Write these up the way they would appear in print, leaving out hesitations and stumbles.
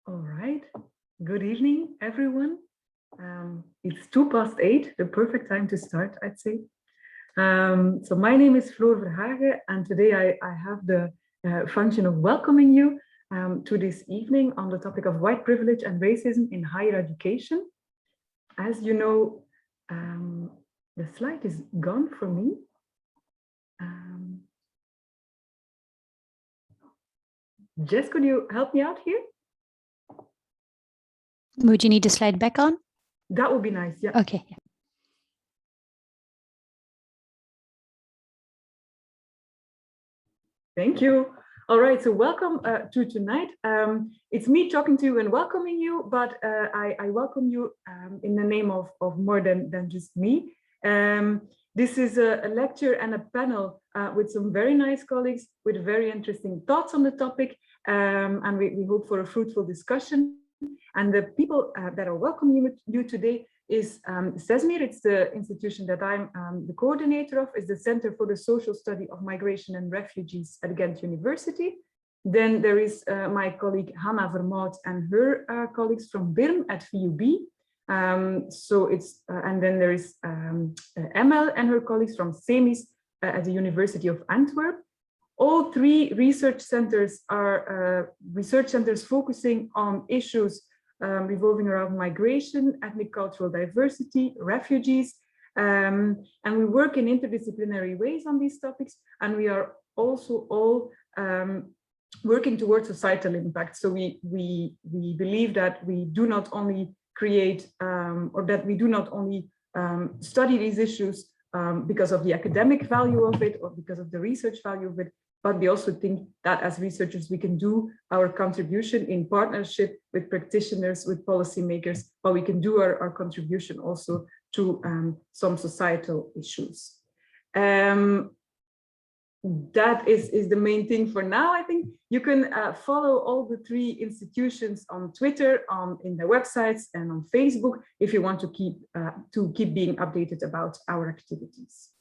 All right. Good evening, everyone. It's 8:02, the perfect time to start, I'd say. So my name is Floor Verhagen, and today I have the function of welcoming you to this evening on the topic of white privilege and racism in higher education. As you know, the slide is gone for me. Jess, could you help me out here? Would you need the slide back on? That would be nice, yeah. Okay. Yeah. Thank you. All right, so welcome to tonight. It's me talking to you and welcoming you, but I welcome you in the name of more than just me. This is a lecture and a panel with some very nice colleagues with very interesting thoughts on the topic, and we hope for a fruitful discussion. And the people that are welcoming you today is CESSMIR. It's the institution that I'm the coordinator of. It's the Center for the Social Study of Migration and Refugees at Ghent University. Then there is my colleague Hannah Vermout and her colleagues from BIRMM at VUB. And then there is ML and her colleagues from CeMIS at the University of Antwerp. All three research centers are research centers focusing on issues revolving around migration, ethnic cultural diversity, refugees, and we work in interdisciplinary ways on these topics, and we are also all working towards societal impact. So we believe that we do not only create or that we do not only study these issues because of the academic value of it or because of the research value of it, but we also think that as researchers, we can do our contribution in partnership with practitioners, with policymakers, but we can do our contribution also to some societal issues. That is the main thing for now. I think you can follow all the three institutions on Twitter, in their websites, and on Facebook if you want to keep being updated about our activities.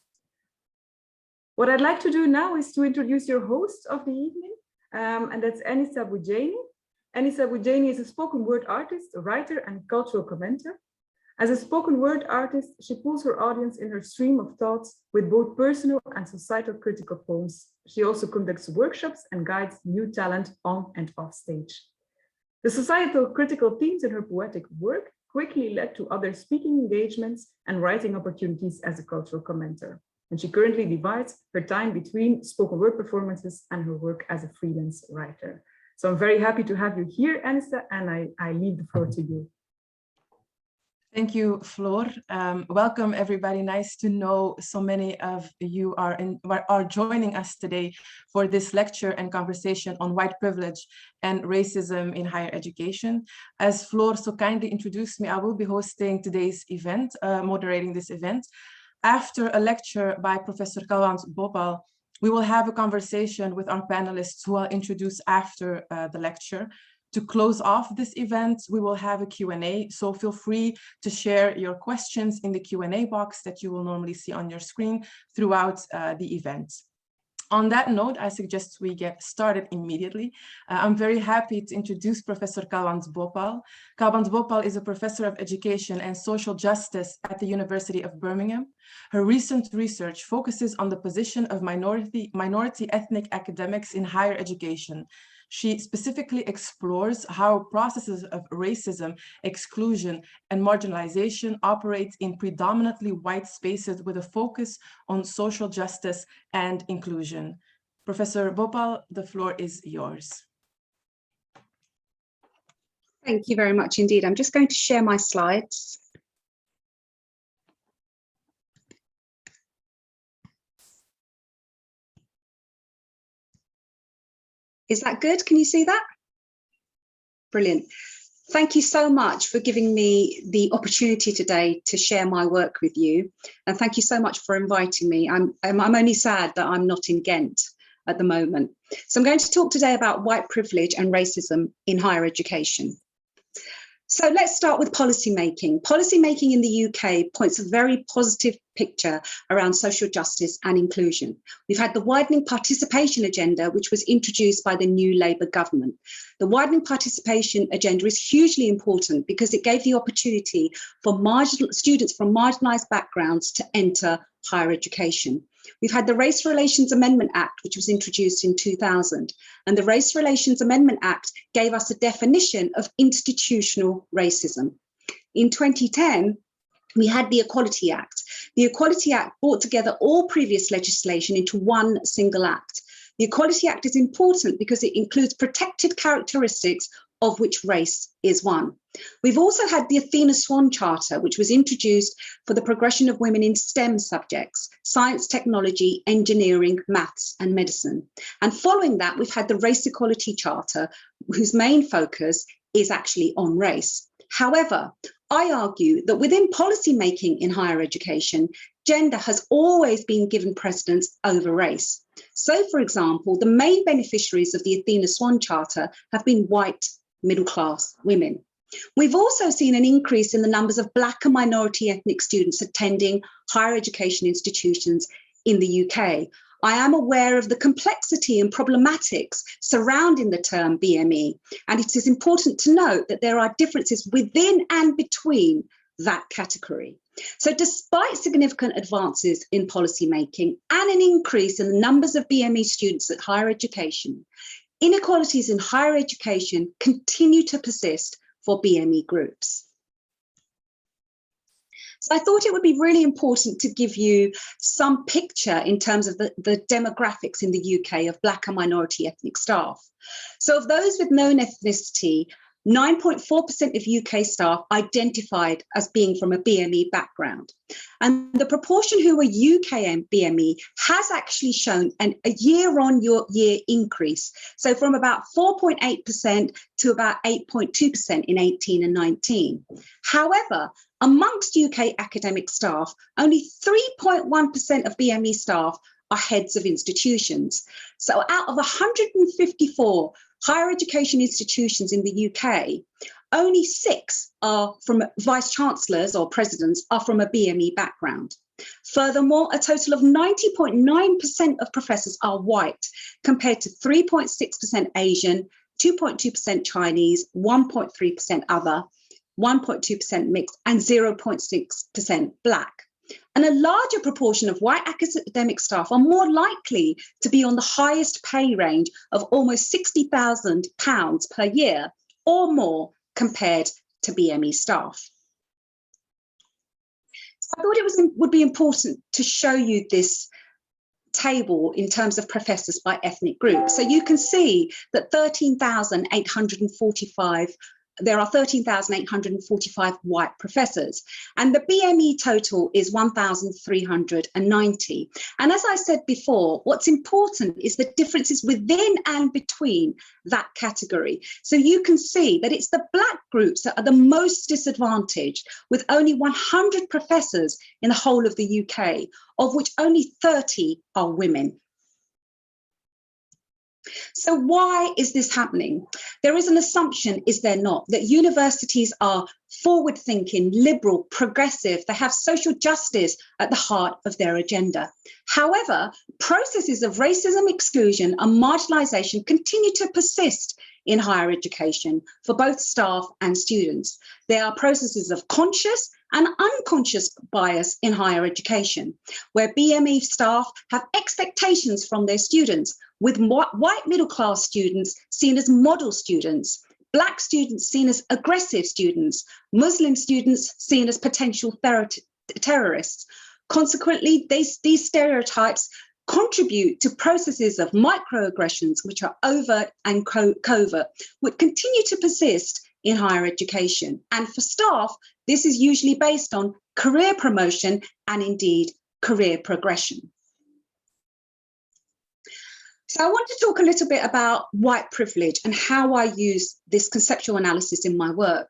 What I'd like to do now is to introduce your host of the evening, and that's Annisa Boujdaini. Annisa Boujdaini is a spoken word artist, a writer, and cultural commenter. As a spoken word artist, she pulls her audience in her stream of thoughts with both personal and societal critical poems. She also conducts workshops and guides new talent on and off stage. The societal critical themes in her poetic work quickly led to other speaking engagements and writing opportunities as a cultural commenter. And she currently divides her time between spoken word performances and her work as a freelance writer. So I'm very happy to have you here, Annisa, and I leave the floor to you. Thank you, Floor. Welcome, everybody. Nice to know so many of you are joining us today for this lecture and conversation on white privilege and racism in higher education. As Floor so kindly introduced me, I will be hosting today's event, moderating this event. After a lecture by Professor Kalwant Bhopal, we will have a conversation with our panelists who I'll introduce after the lecture. To close off this event, we will have a Q&A, so feel free to share your questions in the Q&A box that you will normally see on your screen throughout the event. On that note, I suggest we get started immediately. I'm very happy to introduce Professor Kalwant Bhopal. Kalwant Bhopal is a professor of education and social justice at the University of Birmingham. Her recent research focuses on the position of minority ethnic academics in higher education. She specifically explores how processes of racism, exclusion, and marginalization operate in predominantly white spaces with a focus on social justice and inclusion. Professor Bhopal, the floor is yours. Thank you very much indeed. I'm just going to share my slides. Is that good? Can you see that? Brilliant. Thank you so much for giving me the opportunity today to share my work with you. And thank you so much for inviting me. I'm only sad that I'm not in Ghent at the moment. So I'm going to talk today about white privilege and racism in higher education. So let's start with policymaking. Policymaking in the UK points a very positive picture around social justice and inclusion. We've had the widening participation agenda, which was introduced by the new Labour government. The widening participation agenda is hugely important because it gave the opportunity for students from marginalised backgrounds to enter higher education. We've had the Race Relations Amendment Act, which was introduced in 2000. And the Race Relations Amendment Act gave us a definition of institutional racism. In 2010, we had the Equality Act. The Equality Act brought together all previous legislation into one single act. The Equality Act is important because it includes protected characteristics of which race is one. We've also had the Athena Swan Charter, which was introduced for the progression of women in STEM subjects, science, technology, engineering, maths, and medicine. And following that, we've had the Race Equality Charter, whose main focus is actually on race. However, I argue that within policy making in higher education, gender has always been given precedence over race. So, for example, the main beneficiaries of the Athena Swan Charter have been white middle-class women. We've also seen an increase in the numbers of Black and minority ethnic students attending higher education institutions in the UK. I am aware of the complexity and problematics surrounding the term BME, and it is important to note that there are differences within and between that category. So despite significant advances in policy making and an increase in the numbers of BME students at higher education, inequalities in higher education continue to persist for BME groups. So I thought it would be really important to give you some picture in terms of the demographics in the UK of Black and minority ethnic staff. So of those with known ethnicity, 9.4% of UK staff identified as being from a BME background. And the proportion who were UK BME has actually shown a year-on-year increase. So from about 4.8% to about 8.2% in 18 and 19. However, amongst UK academic staff, only 3.1% of BME staff are heads of institutions. So out of 154 higher education institutions in the UK, only 6 are from vice chancellors or presidents are from a BME background. Furthermore, a total of 90.9% of professors are white, compared to 3.6% Asian, 2.2% Chinese, 1.3% other, 1.2% mixed, and 0.6% Black. And a larger proportion of white academic staff are more likely to be on the highest pay range of almost £60,000 per year or more compared to BME staff. So I thought it would be important to show you this table in terms of professors by ethnic group. So you can see that there are 13,845 white professors, and the BME total is 1,390. And as I said before, what's important is the differences within and between that category. So you can see that it's the Black groups that are the most disadvantaged, with only 100 professors in the whole of the UK, of which only 30 are women. So why is this happening? There is an assumption, is there not, that universities are forward-thinking, liberal, progressive, they have social justice at the heart of their agenda. However, processes of racism, exclusion and marginalisation continue to persist in higher education for both staff and students. There are processes of conscious and unconscious bias in higher education, where BME staff have expectations from their students, with white middle-class students seen as model students, Black students seen as aggressive students, Muslim students seen as potential terrorists. Consequently, these stereotypes contribute to processes of microaggressions, which are overt and covert, which continue to persist in higher education. And for staff, this is usually based on career promotion and indeed career progression. So I want to talk a little bit about white privilege and how I use this conceptual analysis in my work.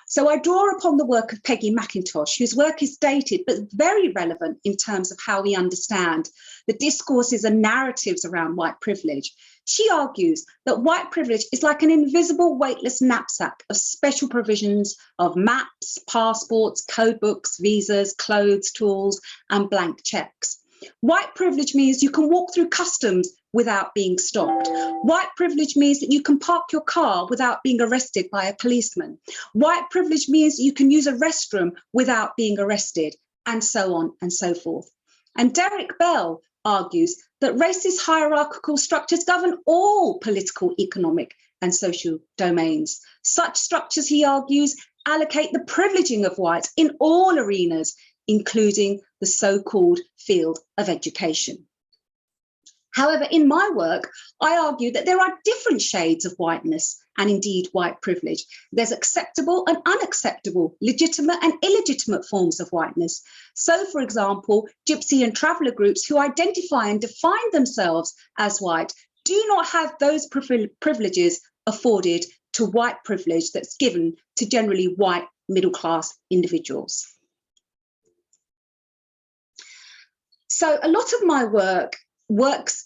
So I draw upon the work of Peggy McIntosh, whose work is dated but very relevant in terms of how we understand the discourses and narratives around white privilege. She argues that white privilege is like an invisible weightless knapsack of special provisions of maps, passports, code books, visas, clothes, tools, and blank checks. White privilege means you can walk through customs without being stopped. White privilege means that you can park your car without being arrested by a policeman. White privilege means you can use a restroom without being arrested, and so on and so forth. And Derek Bell argues that racist hierarchical structures govern all political, economic, and social domains. Such structures, he argues, allocate the privileging of whites in all arenas, including the so-called field of education. However, in my work, I argue that there are different shades of whiteness and indeed white privilege. There's acceptable and unacceptable, legitimate and illegitimate forms of whiteness. So, for example, gypsy and traveller groups who identify and define themselves as white do not have those privileges afforded to white privilege that's given to generally white middle-class individuals. So a lot of my work looks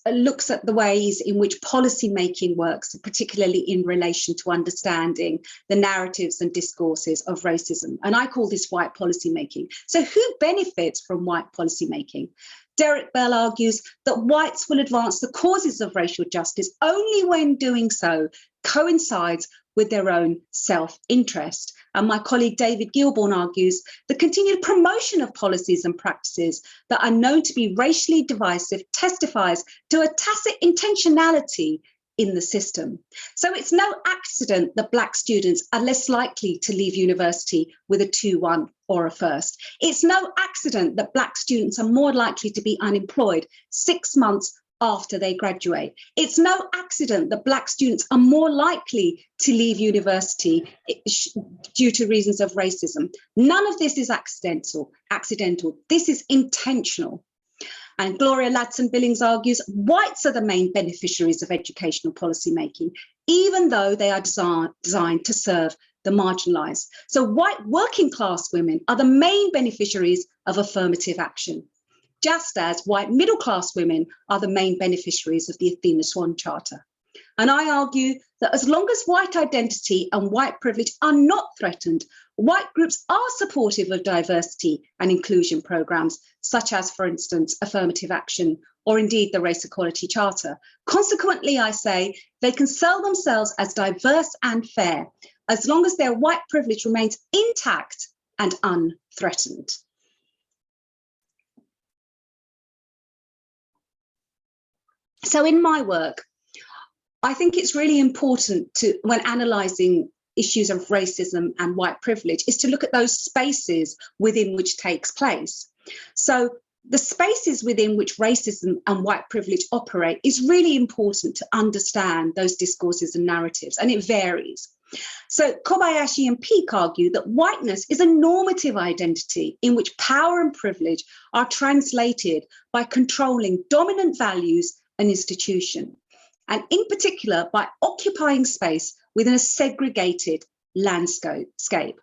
at the ways in which policy making works, particularly in relation to understanding the narratives and discourses of racism. And I call this white policy making. So who benefits from white policy making? Derek Bell argues that whites will advance the causes of racial justice only when doing so coincides with their own self-interest. And my colleague David Gilbourne argues the continued promotion of policies and practices that are known to be racially divisive testifies to a tacit intentionality in the system. So it's no accident that Black students are less likely to leave university with a 2-1 or a first. It's no accident that Black students are more likely to be unemployed 6 months after they graduate. It's no accident that Black students are more likely to leave university due to reasons of racism. None of this is accidental. This is intentional. And Gloria Ladson-Billings argues whites are the main beneficiaries of educational policy making, even though they are designed to serve the marginalised. So white working class women are the main beneficiaries of affirmative action, just as white middle class women are the main beneficiaries of the Athena Swan Charter. And I argue that as long as white identity and white privilege are not threatened, white groups are supportive of diversity and inclusion programmes, such as, for instance, affirmative action, or indeed the Race Equality Charter. Consequently, I say they can sell themselves as diverse and fair, as long as their white privilege remains intact and unthreatened. So in my work, I think it's really important to, when analysing issues of racism and white privilege, is to look at those spaces within which takes place. So the spaces within which racism and white privilege operate is really important to understand those discourses and narratives, and it varies. So Kobayashi and Peake argue that whiteness is a normative identity in which power and privilege are translated by controlling dominant values and institution, and in particular by occupying space within a segregated landscape.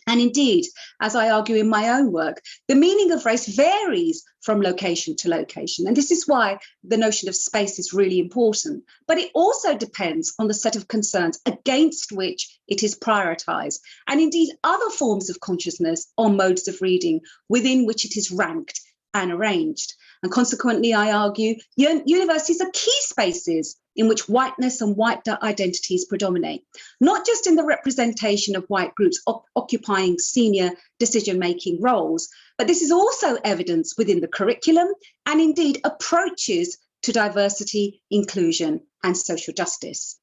And indeed, as I argue in my own work, the meaning of race varies from location to location. And this is why the notion of space is really important. But it also depends on the set of concerns against which it is prioritised, and indeed other forms of consciousness or modes of reading within which it is ranked and arranged. And consequently, I argue, universities are key spaces in which whiteness and white identities predominate, not just in the representation of white groups occupying senior decision-making roles, but this is also evidenced within the curriculum and indeed approaches to diversity, inclusion, and social justice.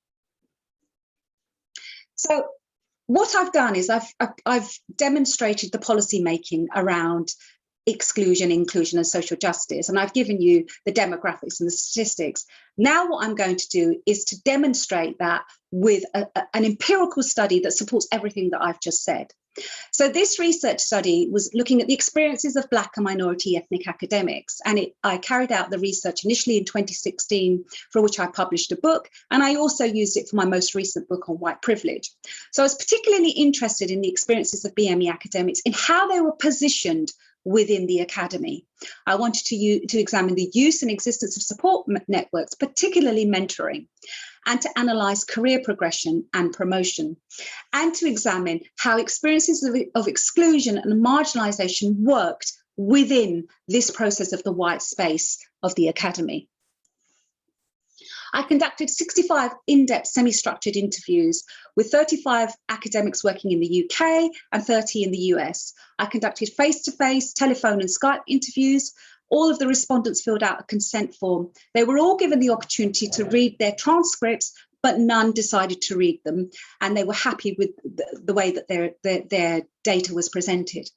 So what I've done is I've demonstrated the policy making around exclusion, inclusion, and social justice. And I've given you the demographics and the statistics. Now what I'm going to do is to demonstrate that with an empirical study that supports everything that I've just said. So this research study was looking at the experiences of Black and minority ethnic academics. And I carried out the research initially in 2016, for which I published a book. And I also used it for my most recent book on white privilege. So I was particularly interested in the experiences of BME academics, in how they were positioned within the academy. I wanted to examine the use and existence of support networks, particularly mentoring, and to analyse career progression and promotion, and to examine how experiences of exclusion and marginalisation worked within this process of the white space of the academy. I conducted 65 in-depth semi-structured interviews with 35 academics working in the UK and 30 in the US. I conducted face-to-face, telephone and Skype interviews. All of the respondents filled out a consent form. They were all given the opportunity to read their transcripts, but none decided to read them, and they were happy with the way that their data was presented.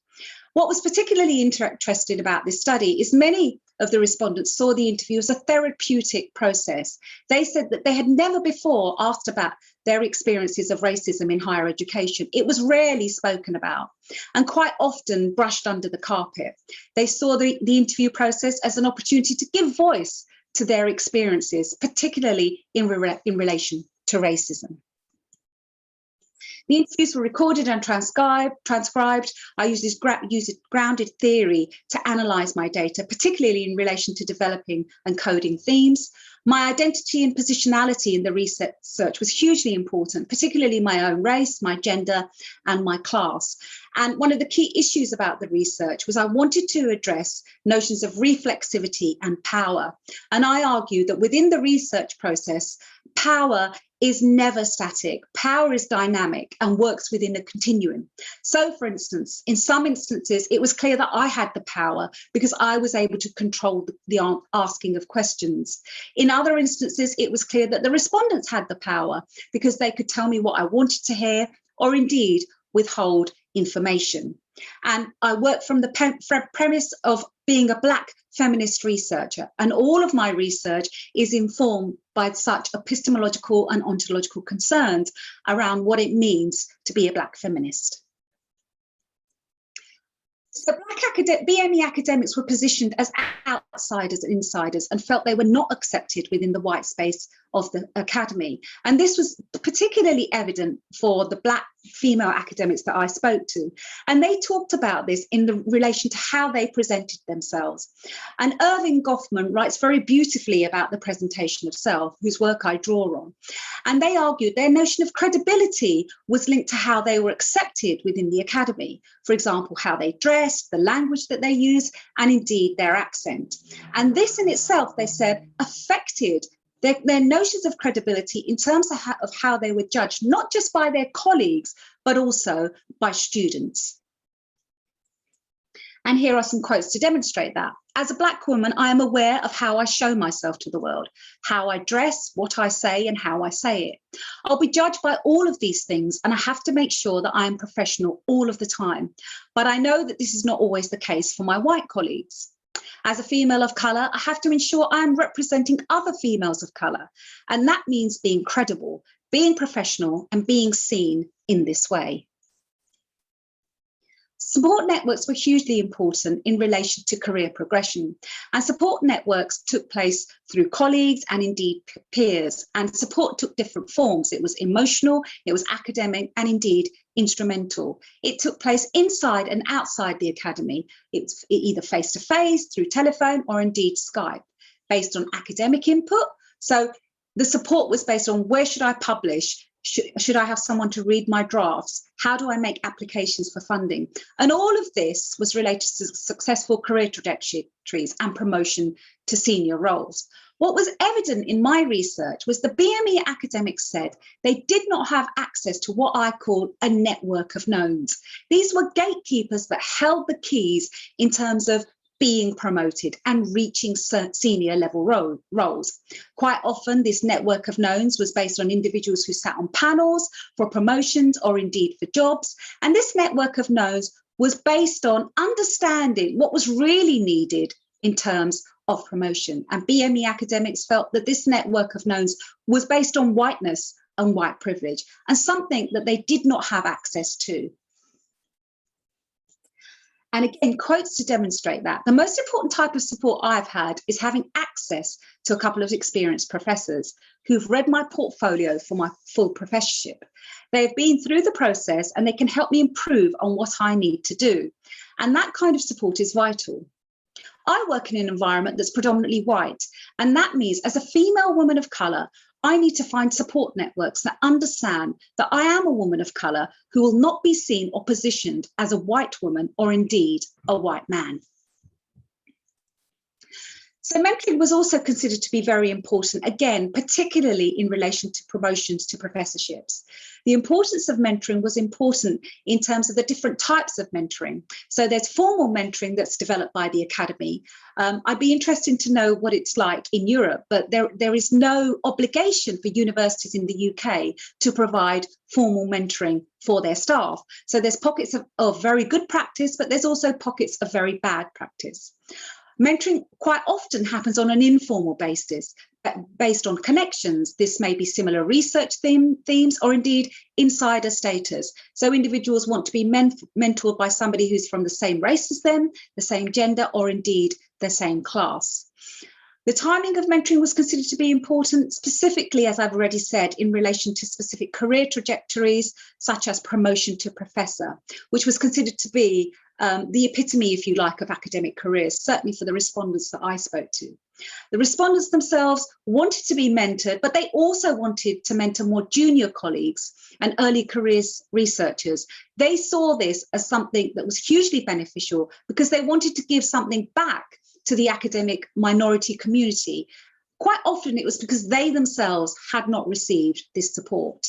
What was particularly interesting about this study is many of the respondents saw the interview as a therapeutic process. They said that they had never before asked about their experiences of racism in higher education. It was rarely spoken about and quite often brushed under the carpet. They saw the interview process as an opportunity to give voice to their experiences, particularly in relation to racism. The interviews were recorded and transcribed. I used this grounded theory to analyse my data, particularly in relation to developing and coding themes. My identity and positionality in the research was hugely important, particularly my own race, my gender, and my class. And one of the key issues about the research was I wanted to address notions of reflexivity and power. And I argue that within the research process, power is never static. Power is dynamic and works within a continuum. So, for instance, in some instances, it was clear that I had the power because I was able to control the asking of questions. In other instances, it was clear that the respondents had the power because they could tell me what I wanted to hear or indeed withhold information. And I work from the premise of being a Black feminist researcher, and all of my research is informed by such epistemological and ontological concerns around what it means to be a Black feminist. So Black BME academics were positioned as outsiders and insiders and felt they were not accepted within the white space of the academy. And this was particularly evident for the Black female academics that I spoke to. And they talked about this in relation to how they presented themselves. And Irving Goffman writes very beautifully about the presentation of self, whose work I draw on. And they argued their notion of credibility was linked to how they were accepted within the academy. For example, how they dressed, the language that they use, and indeed their accent. And this in itself, they said, affected their notions of credibility in terms of how they were judged, not just by their colleagues, but also by students. And here are some quotes to demonstrate that. As a Black woman, I am aware of how I show myself to the world, how I dress, what I say, and how I say it. I'll be judged by all of these things, and I have to make sure that I am professional all of the time. But I know that this is not always the case for my white colleagues. As a female of colour, I have to ensure I am representing other females of colour. And that means being credible, being professional, and being seen in this way. Support networks were hugely important in relation to career progression, and support networks took place through colleagues and indeed peers, and support took different forms. It was emotional, it was academic, and indeed instrumental. It took place inside and outside the academy. It's either face-to-face, through telephone, or indeed Skype, based on academic input. So the support was based on where should I publish? Should I have someone to read my drafts? How do I make applications for funding? And all of this was related to successful career trajectories and promotion to senior roles. What was evident in my research was the BME academics said they did not have access to what I call a network of knowns. These were gatekeepers that held the keys in terms of being promoted and reaching senior level roles. Quite often, this network of knowns was based on individuals who sat on panels for promotions or indeed for jobs. And this network of knowns was based on understanding what was really needed in terms of promotion. And BME academics felt that this network of knowns was based on whiteness and white privilege, and something that they did not have access to. And again, quotes to demonstrate that. The most important type of support I've had is having access to a couple of experienced professors who've read my portfolio for my full professorship. They've been through the process and they can help me improve on what I need to do. And that kind of support is vital. I work in an environment that's predominantly white, and that means as a female woman of colour, I need to find support networks that understand that I am a woman of colour who will not be seen or positioned as a white woman or indeed a white man. So mentoring was also considered to be very important, again, particularly in relation to promotions to professorships. The importance of mentoring was important in terms of the different types of mentoring. So there's formal mentoring that's developed by the academy. I'd be interested to know what it's like in Europe, but there is no obligation for universities in the UK to provide formal mentoring for their staff. So there's pockets of very good practice, but there's also pockets of very bad practice. Mentoring quite often happens on an informal basis, based on connections. This may be similar research themes or indeed insider status. So individuals want to be mentored by somebody who's from the same race as them, the same gender, or indeed the same class. The timing of mentoring was considered to be important, specifically, as I've already said, in relation to specific career trajectories, such as promotion to professor, which was considered to be the epitome, if you like, of academic careers, certainly for the respondents that I spoke to. The respondents themselves wanted to be mentored, but they also wanted to mentor more junior colleagues and early careers researchers. They saw this as something that was hugely beneficial because they wanted to give something back to the academic minority community. Quite often it was because they themselves had not received this support.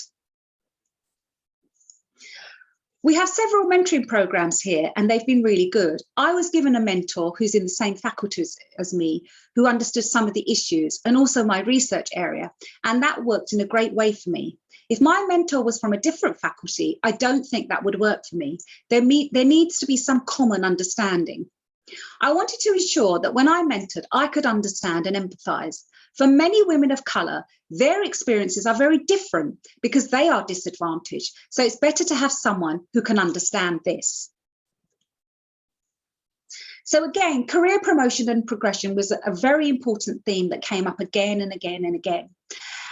We have several mentoring programs here and they've been really good. I was given a mentor who's in the same faculty as me, who understood some of the issues and also my research area, and that worked in a great way for me. If my mentor was from a different faculty, I don't think that would work for me. There needs to be some common understanding. I wanted to ensure that when I mentored, I could understand and empathise. For many women of colour, their experiences are very different because they are disadvantaged. So it's better to have someone who can understand this. So again, career promotion and progression was a very important theme that came up again and again and again.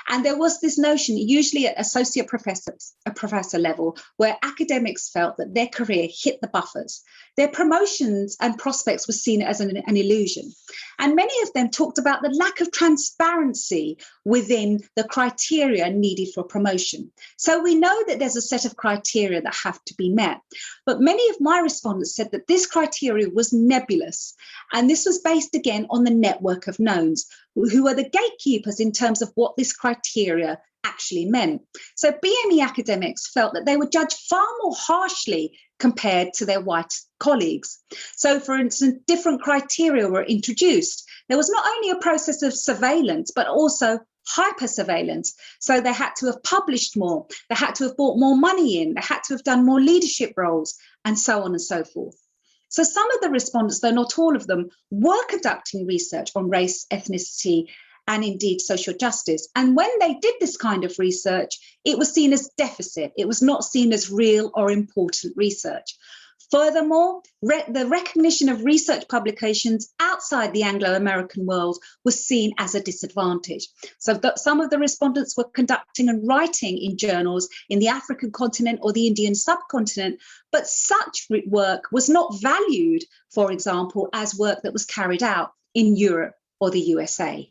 And there was this notion, usually at associate professor level, where academics felt that their career hit the buffers. Their promotions and prospects were seen as an illusion. And many of them talked about the lack of transparency within the criteria needed for promotion. So we know that there's a set of criteria that have to be met. But many of my respondents said that this criteria was nebulous. And this was based again on the network of knowns, who are the gatekeepers in terms of what this criteria actually meant. So BME academics felt that they were judged far more harshly compared to their white colleagues. So for instance, different criteria were introduced. There was not only a process of surveillance, but also hyper-surveillance. So they had to have published more, they had to have brought more money in, they had to have done more leadership roles, and so on and so forth. So some of the respondents, though not all of them, were conducting research on race, ethnicity, and indeed social justice. And when they did this kind of research, it was seen as deficit. It was not seen as real or important research. Furthermore, the recognition of research publications outside the Anglo-American world was seen as a disadvantage. So some of the respondents were conducting and writing in journals in the African continent or the Indian subcontinent, but such work was not valued, for example, as work that was carried out in Europe or the USA.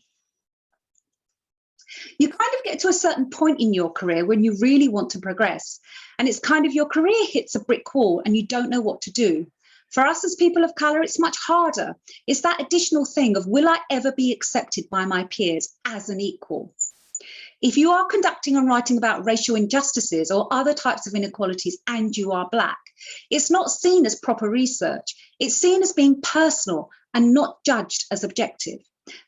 You kind of get to a certain point in your career when you really want to progress, and it's kind of your career hits a brick wall and you don't know what to do. For us as people of colour, it's much harder. It's that additional thing of, will I ever be accepted by my peers as an equal? If you are conducting and writing about racial injustices or other types of inequalities and you are Black, it's not seen as proper research. It's seen as being personal and not judged as objective.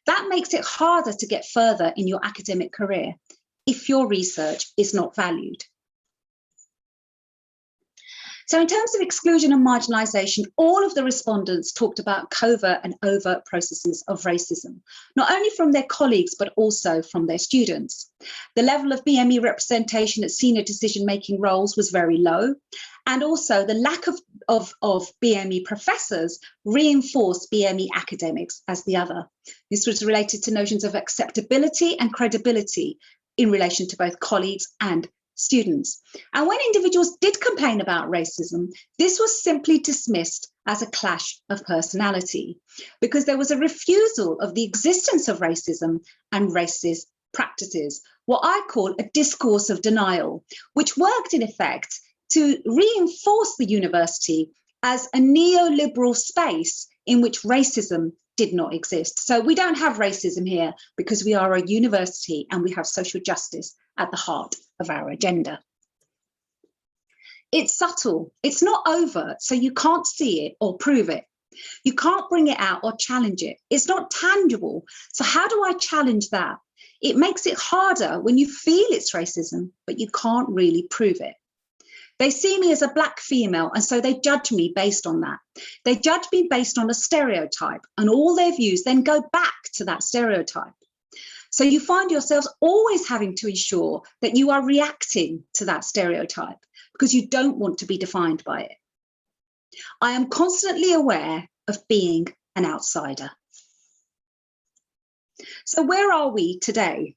That makes it harder to get further in your academic career if your research is not valued. So in terms of exclusion and marginalisation, all of the respondents talked about covert and overt processes of racism, not only from their colleagues, but also from their students. The level of BME representation at senior decision-making roles was very low, and also the lack of BME professors reinforced BME academics as the other. This was related to notions of acceptability and credibility in relation to both colleagues and students. And when individuals did complain about racism, this was simply dismissed as a clash of personality, because there was a refusal of the existence of racism and racist practices, what I call a discourse of denial, which worked in effect to reinforce the university as a neoliberal space in which racism did not exist. So we don't have racism here because we are a university and we have social justice at the heart of our agenda. It's subtle, it's not overt, so you can't see it or prove it. You can't bring it out or challenge it. It's not tangible. So how do I challenge that? It makes it harder when you feel it's racism, but you can't really prove it. They see me as a Black female, and so they judge me based on that. They judge me based on a stereotype, and all their views then go back to that stereotype. So you find yourselves always having to ensure that you are reacting to that stereotype because you don't want to be defined by it. I am constantly aware of being an outsider. So where are we today?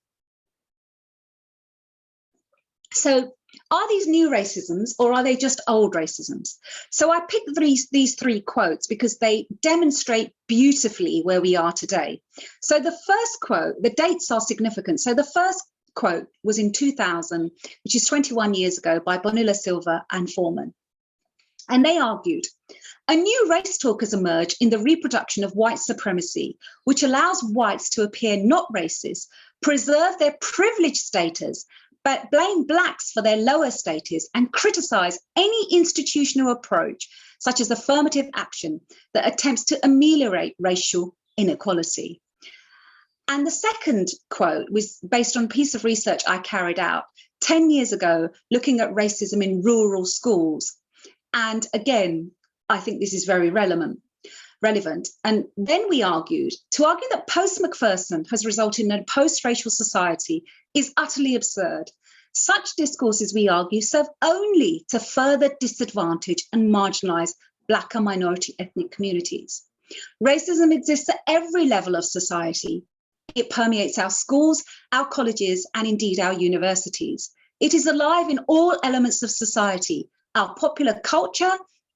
So are these new racisms or are they just old racisms? So I picked these three quotes because they demonstrate beautifully where we are today. So the first quote, the dates are significant. So the first quote was in 2000, which is 21 years ago, by Bonilla Silva and Foreman. And they argued, a new race talk has emerged in the reproduction of white supremacy, which allows whites to appear not racist, preserve their privileged status, but blame Blacks for their lower status and criticize any institutional approach, such as affirmative action, that attempts to ameliorate racial inequality. And the second quote was based on a piece of research I carried out 10 years ago, looking at racism in rural schools. And again, I think this is very relevant. And then we argued, to argue that post-Macpherson has resulted in a post-racial society is utterly absurd. Such discourses, we argue, serve only to further disadvantage and marginalise Black and minority ethnic communities. Racism exists at every level of society. It permeates our schools, our colleges, and indeed our universities. It is alive in all elements of society, our popular culture,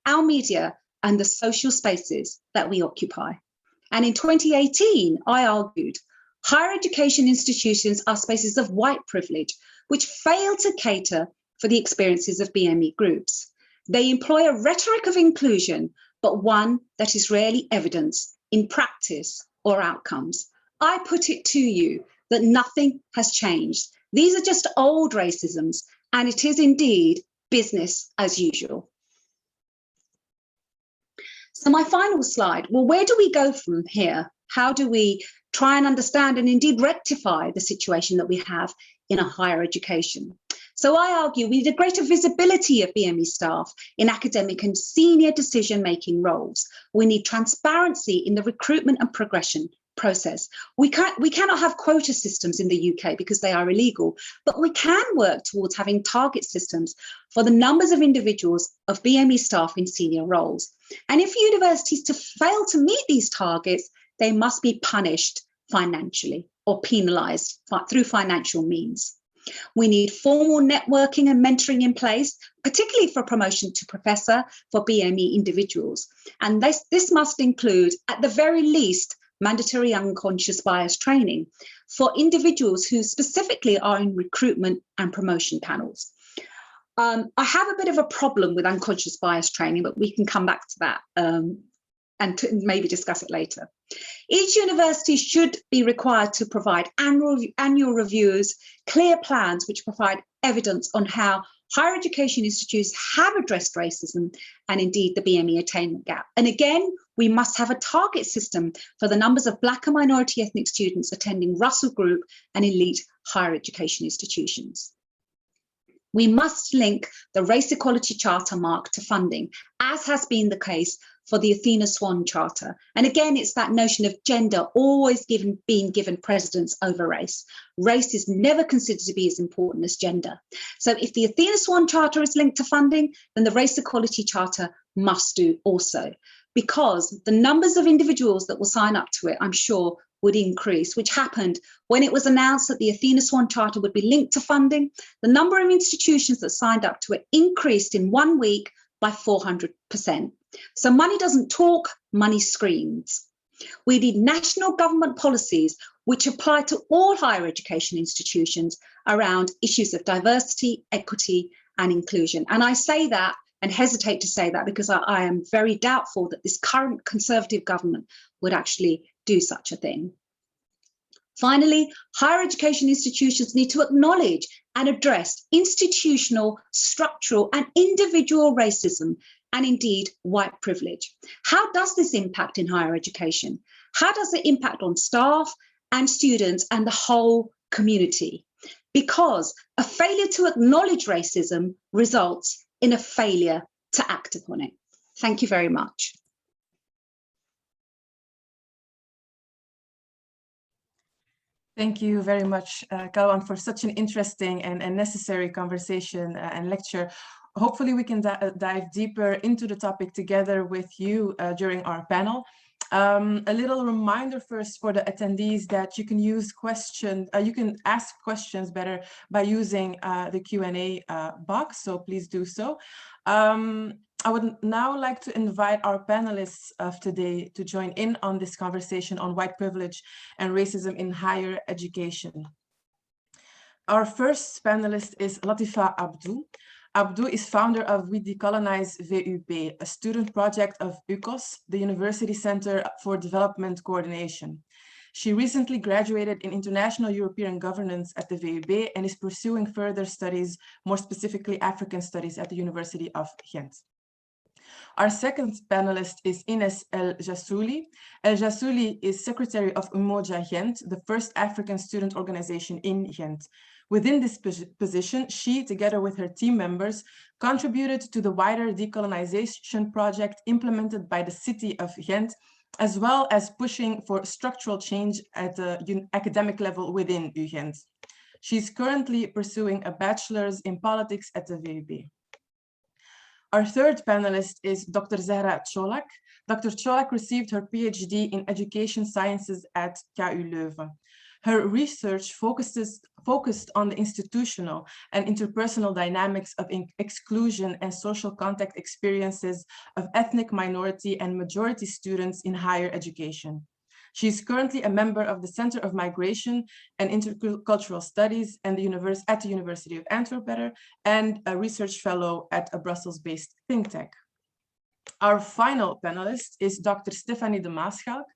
our media, and the social spaces that we occupy. And in 2018, I argued, higher education institutions are spaces of white privilege, which fail to cater for the experiences of BME groups. They employ a rhetoric of inclusion, but one that is rarely evidenced in practice or outcomes. I put it to you that nothing has changed. These are just old racisms, and it is indeed business as usual. So my final slide, well, where do we go from here? How do we try and understand and indeed rectify the situation that we have in a higher education? So I argue we need a greater visibility of BME staff in academic and senior decision-making roles. We need transparency in the recruitment and progression process. We cannot have quota systems in the UK because they are illegal, but we can work towards having target systems for the numbers of individuals of BME staff in senior roles. And if universities fail to meet these targets, they must be punished financially or penalised through financial means. We need formal networking and mentoring in place, particularly for promotion to professor for BME individuals. And this must include, at the very least, mandatory unconscious bias training for individuals who specifically are in recruitment and promotion panels. I have a bit of a problem with unconscious bias training, but we can come back to that and maybe discuss it later. Each university should be required to provide annual reviews, clear plans which provide evidence on how higher education institutes have addressed racism and indeed the BME attainment gap. And again, we must have a target system for the numbers of Black and minority ethnic students attending Russell Group and elite higher education institutions. We must link the Race Equality Charter mark to funding, as has been the case for the Athena Swan Charter. And again, it's that notion of gender always being given precedence over race. Race is never considered to be as important as gender. So if the Athena Swan Charter is linked to funding, then the Race Equality Charter must do also, because the numbers of individuals that will sign up to it, I'm sure, would increase, which happened when it was announced that the Athena Swan Charter would be linked to funding. The number of institutions that signed up to it increased in 1 week by 400%. So money doesn't talk, money screams. We need national government policies which apply to all higher education institutions around issues of diversity, equity, and inclusion. And I say that and hesitate to say that because I am very doubtful that this current Conservative government would actually do such a thing. Finally, higher education institutions need to acknowledge and address institutional, structural, and individual racism, and indeed white privilege. How does this impact in higher education? How does it impact on staff and students and the whole community? Because a failure to acknowledge racism results in a failure to act upon it. Thank you very much. Thank you very much, Kalwant, for such an interesting and necessary conversation and lecture. Hopefully we can dive deeper into the topic together with you during our panel. A little reminder first for the attendees that you can use you can ask questions better by using the Q&A box, so please do so. I would now like to invite our panelists of today to join in on this conversation on white privilege and racism in higher education. Our first panelist is Latifah Abdou. Abdou is founder of WeDecolonizeVUB, a student project of UCOS, the University Center for Development Coordination. She recently graduated in International European Governance at the VUB and is pursuing further studies, more specifically African studies at the University of Ghent. Our second panelist is Ines El Jasouli. El Jasouli is secretary of Umoja Ghent, the first African student organization in Ghent. Within this position, she, together with her team members, contributed to the wider decolonization project implemented by the city of Ghent, as well as pushing for structural change at the academic level within Ghent. She's currently pursuing a bachelor's in politics at the VUB. Our third panelist is Dr. Zehra Çolak. Dr. Çolak received her PhD in Education Sciences at KU Leuven. Her research focused on the institutional and interpersonal dynamics of exclusion and social contact experiences of ethnic minority and majority students in higher education. She is currently a member of the Center of Migration and Intercultural Studies at the University of Antwerp and a research fellow at a Brussels-based think tank. Our final panelist is Dr. Stéphanie De Maesschalck.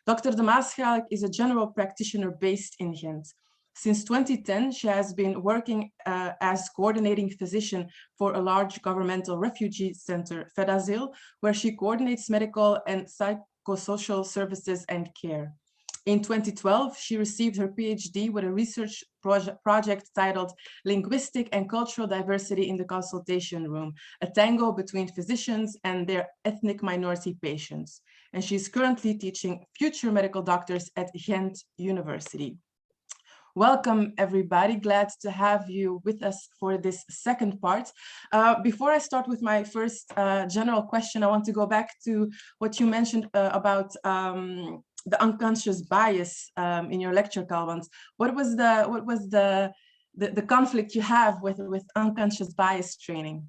Dr. De Maesschalck is a general practitioner based in Ghent. Since 2010, she has been working as coordinating physician for a large governmental refugee center, FedAzyl, where she coordinates medical and psychosocial services and care. In 2012, she received her PhD with a research project titled Linguistic and Cultural Diversity in the Consultation Room, a tango between physicians and their ethnic minority patients. And she's currently teaching future medical doctors at Ghent University. Welcome, everybody. Glad to have you with us for this second part. Before I start with my first general question, I want to go back to what you mentioned about the unconscious bias in your lecture, Kalwant. What was the conflict you have with unconscious bias training?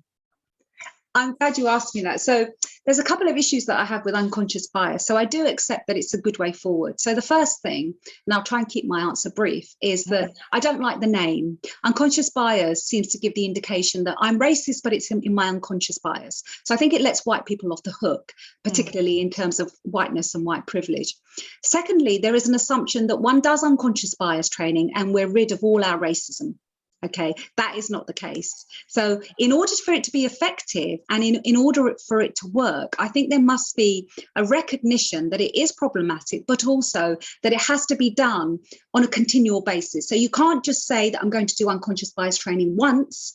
I'm glad you asked me that. So there's a couple of issues that I have with unconscious bias. So I do accept that it's a good way forward. So the first thing, and I'll try and keep my answer brief, is that I don't like the name. Unconscious bias seems to give the indication that I'm racist, but it's in my unconscious bias. So I think it lets white people off the hook, particularly in terms of whiteness and white privilege. Secondly, there is an assumption that one does unconscious bias training and we're rid of all our racism. Okay, that is not the case. So in order for it to be effective and in order for it to work, I think there must be a recognition that it is problematic, but also that it has to be done on a continual basis. So you can't just say that I'm going to do unconscious bias training once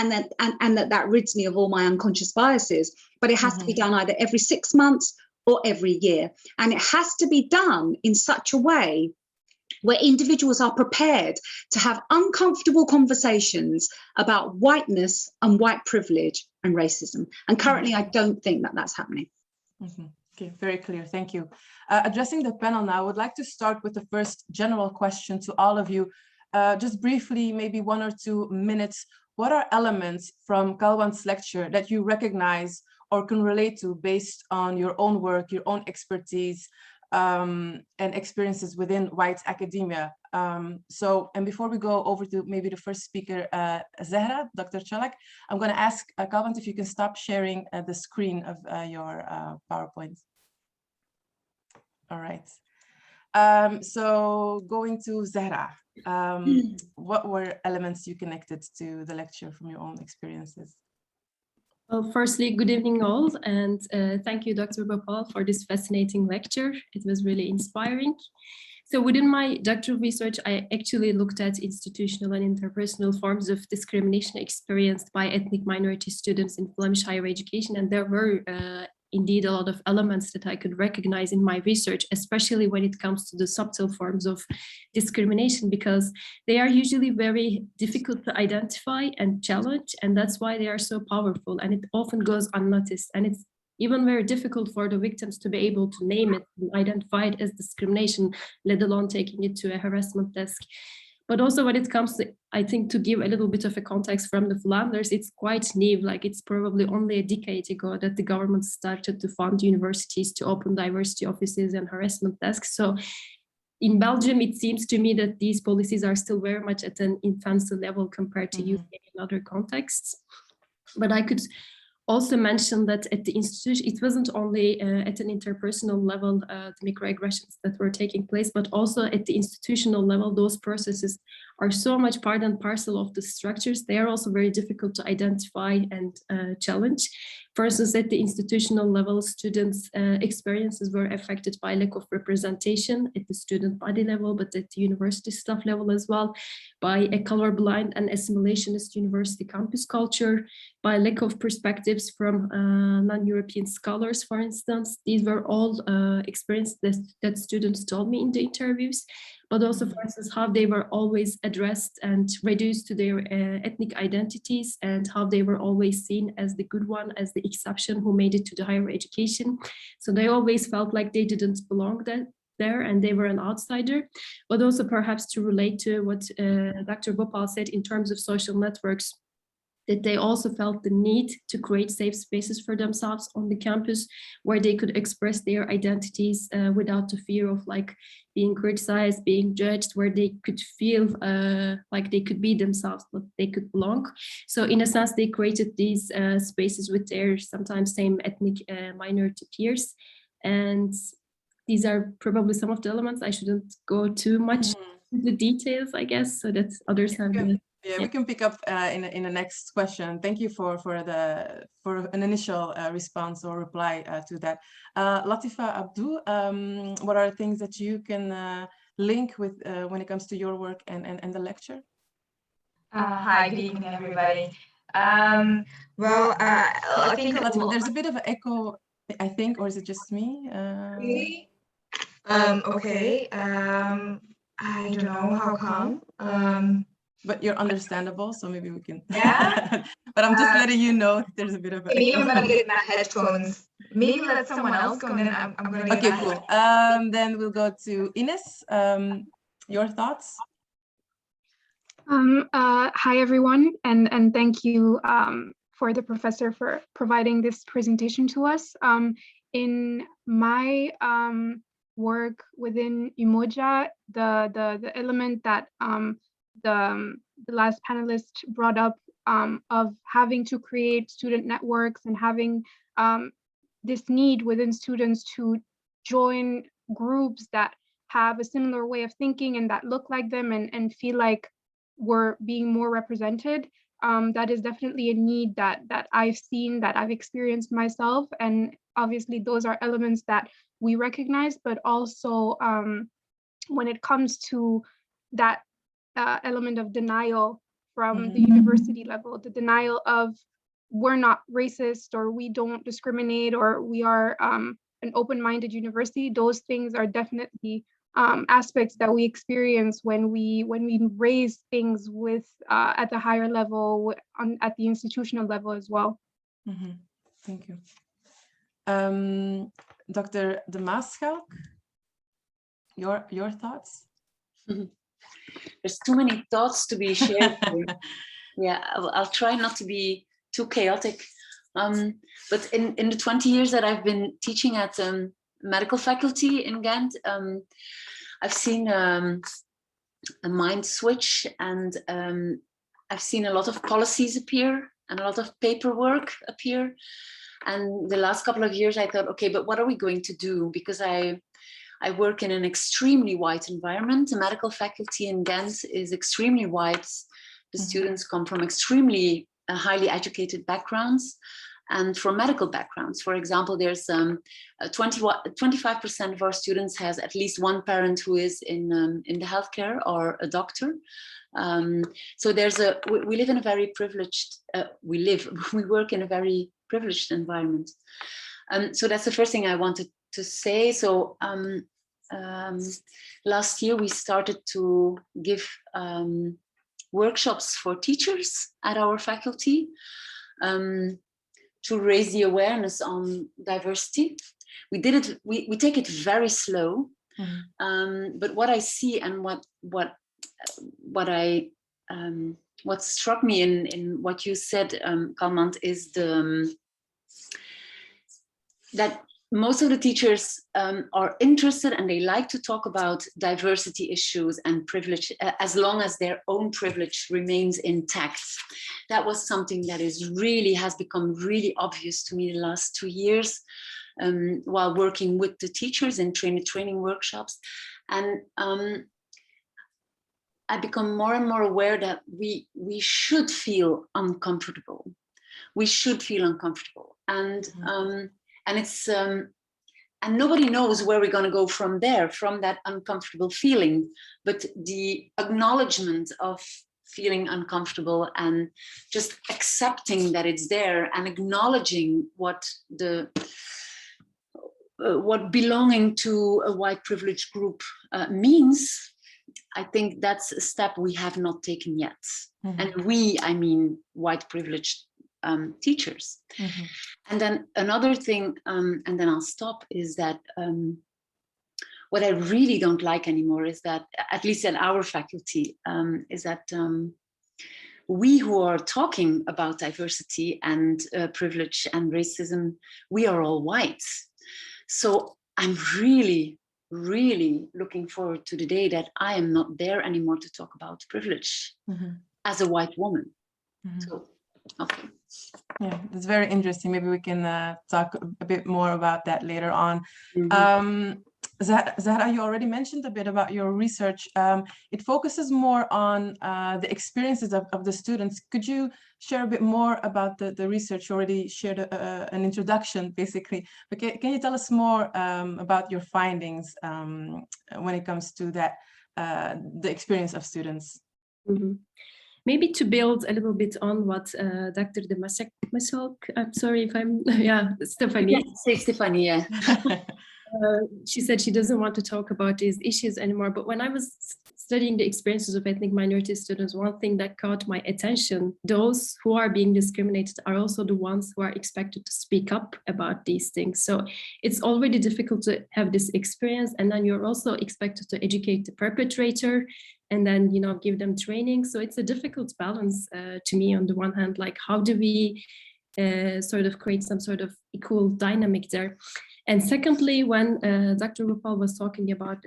and that rids me of all my unconscious biases. But it has to be done either every 6 months or every year. And it has to be done in such a way where individuals are prepared to have uncomfortable conversations about whiteness and white privilege and racism. And currently, I don't think that that's happening. Okay, very clear. Thank you. Addressing the panel now, I would like to start with the first general question to all of you. Just briefly, maybe 1 or 2 minutes. What are elements from Kalwant's lecture that you recognize or can relate to based on your own work, your own expertise, and experiences within white academia? And before we go over to maybe the first speaker, Zahra, Dr. Çolak, I'm going to ask Kalwant if you can stop sharing the screen of your PowerPoint. All right. So going to Zahra, what were elements you connected to the lecture from your own experiences? Well, firstly, good evening all, and thank you, Dr. Bhopal, for this fascinating lecture. It was really inspiring. So within my doctoral research, I actually looked at institutional and interpersonal forms of discrimination experienced by ethnic minority students in Flemish higher education, and there were indeed a lot of elements that I could recognize in my research, especially when it comes to the subtle forms of discrimination, because they are usually very difficult to identify and challenge, and that's why they are so powerful, and it often goes unnoticed, and it's even very difficult for the victims to be able to name it and identify it as discrimination, let alone taking it to a harassment desk. But also when it comes to, I think, to give a little bit of a context from the Flanders, it's quite new, like it's probably only a decade ago that the government started to fund universities to open diversity offices and harassment desks. So in Belgium, it seems to me that these policies are still very much at an infancy level compared to UK and other contexts. But I could also mention that at the institution, it wasn't only at an interpersonal level, the microaggressions that were taking place, but also at the institutional level, those processes are so much part and parcel of the structures. They are also very difficult to identify and challenge. For instance, at the institutional level, students' experiences were affected by lack of representation at the student body level, but at the university staff level as well, by a colorblind and assimilationist university campus culture, by lack of perspectives from non-European scholars, for instance. These were all experiences that students told me in the interviews, but also, for instance, how they were always addressed and reduced to their ethnic identities, and how they were always seen as the good one, as the exception who made it to the higher education. So they always felt like they didn't belong there and they were an outsider. But also perhaps to relate to what Dr. Bhopal said in terms of social networks, that they also felt the need to create safe spaces for themselves on the campus where they could express their identities without the fear of like being criticized, being judged, where they could feel like they could be themselves, but they could belong. So in a sense, they created these spaces with their sometimes same ethnic minority peers. And these are probably some of the elements. I shouldn't go too much into the details, I guess, so that others have the... Yeah, we can pick up in the next question. Thank you for an initial response or reply to that. Latifah Abdou, what are things that you can link with when it comes to your work and the lecture? Hi, good evening, everybody. Well, I think Latifah, there's a bit of an echo, I think, or is it just me? Really? Okay. I don't know how come. But you're understandable, so maybe we can. Yeah. But I'm just letting you know there's a bit of. Maybe I'm gonna get my headphones. Maybe let someone else go, and then I'm gonna get. Okay, cool. Then we'll go to Ines. Your thoughts? Hi everyone, and thank you for the professor for providing this presentation to us. In my work within Umoja, the element that the last panelist brought up of having to create student networks and having this need within students to join groups that have a similar way of thinking and that look like them and feel like we're being more represented. That is definitely a need that I've seen, that I've experienced myself. And obviously those are elements that we recognize, but also when it comes to that element of denial from the university level, the denial of we're not racist or we don't discriminate or we are an open-minded university. Those things are definitely aspects that we experience when we raise things with at the higher level, at the institutional level as well. Thank you. Dr. De Maesschalck, your thoughts? There's too many thoughts to be shared here. Yeah, I'll try not to be too chaotic. But in the 20 years that I've been teaching at medical faculty in Ghent, I've seen a mind switch, and I've seen a lot of policies appear and a lot of paperwork appear. And the last couple of years I thought, okay, but what are we going to do? Because I work in an extremely white environment. The medical faculty in Ghent is extremely white. The students come from extremely highly educated backgrounds and from medical backgrounds. For example, there's 25% of our students has at least one parent who is in the healthcare or a doctor. So we live in a very privileged, we work in a very privileged environment. So that's the first thing I wanted to say. So last year we started to give workshops for teachers at our faculty to raise the awareness on diversity. We did it, we take it very slow, but what I see and what struck me in what you said, Kalwant, is that most of the teachers are interested and they like to talk about diversity issues and privilege as long as their own privilege remains intact. That was something that has become really obvious to me the last 2 years while working with the teachers in training workshops. And I become more and more aware that we should feel uncomfortable. We should feel uncomfortable. And it's and nobody knows where we're going to go from there, from that uncomfortable feeling. But the acknowledgement of feeling uncomfortable and just accepting that it's there and acknowledging what belonging to a white privileged group means, I think that's a step we have not taken yet. And I mean white privileged teachers. And then another thing, and then I'll stop, is that what I really don't like anymore is that, at least at our faculty, is that we who are talking about diversity and privilege and racism, we are all white. So I'm really, really looking forward to the day that I am not there anymore to talk about privilege as a white woman. So, okay. Yeah, that's very interesting. Maybe we can talk a bit more about that later on. Zahra, you already mentioned a bit about your research. It focuses more on the experiences of the students. Could you share a bit more about the research? You already shared an introduction, basically. But can you tell us more about your findings when it comes to that, the experience of students? Maybe to build a little bit on what Dr. De Maesschalck, I'm sorry if I'm, Stéphanie. Yeah, say Stéphanie, yeah. She said she doesn't want to talk about these issues anymore. But when I was studying the experiences of ethnic minority students, one thing that caught my attention, those who are being discriminated are also the ones who are expected to speak up about these things. So it's already difficult to have this experience. And then you're also expected to educate the perpetrator and then, give them training. So it's a difficult balance to me. On the one hand, like, how do we sort of create some sort of equal dynamic there? And secondly, when Dr. Bhopal was talking about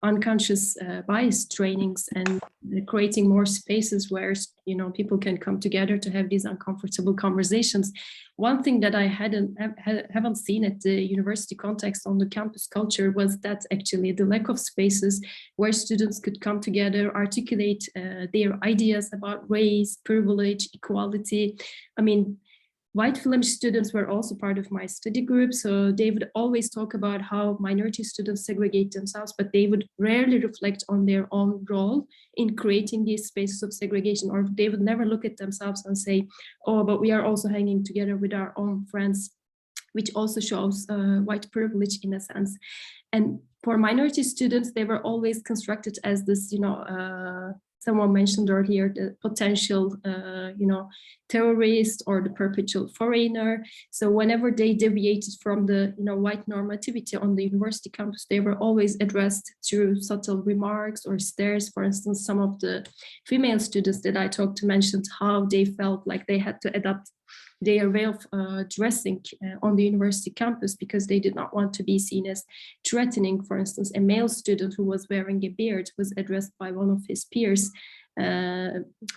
unconscious bias trainings and creating more spaces where people can come together to have these uncomfortable conversations, one thing that I haven't seen at the university context on the campus culture was that actually the lack of spaces where students could come together, articulate their ideas about race, privilege, equality. I mean, White Flemish students were also part of my study group, so they would always talk about how minority students segregate themselves, but they would rarely reflect on their own role in creating these spaces of segregation, or they would never look at themselves and say, oh, but we are also hanging together with our own friends, which also shows white privilege in a sense. And for minority students, they were always constructed as this, someone mentioned earlier, the potential, terrorist or the perpetual foreigner. So whenever they deviated from the, white normativity on the university campus, they were always addressed through subtle remarks or stares. For instance, some of the female students that I talked to mentioned how they felt like they had to adapt their way of dressing on the university campus because they did not want to be seen as threatening. For instance, a male student who was wearing a beard was addressed by one of his peers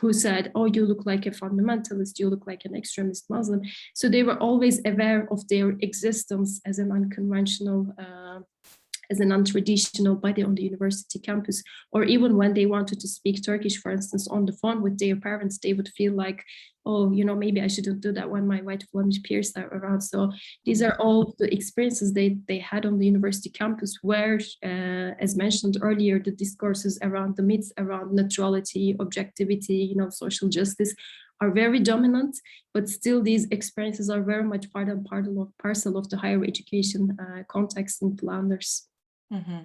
who said, oh, you look like a fundamentalist, you look like an extremist Muslim. So they were always aware of their existence as an unconventional as a non-traditional body on the university campus, or even when they wanted to speak Turkish, for instance, on the phone with their parents, they would feel like, oh, maybe I shouldn't do that when my white Flemish peers are around. So these are all the experiences they had on the university campus where, as mentioned earlier, the discourses around the myths around neutrality, objectivity, social justice are very dominant, but still these experiences are very much part and parcel of the higher education context in Flanders. Mm-hmm.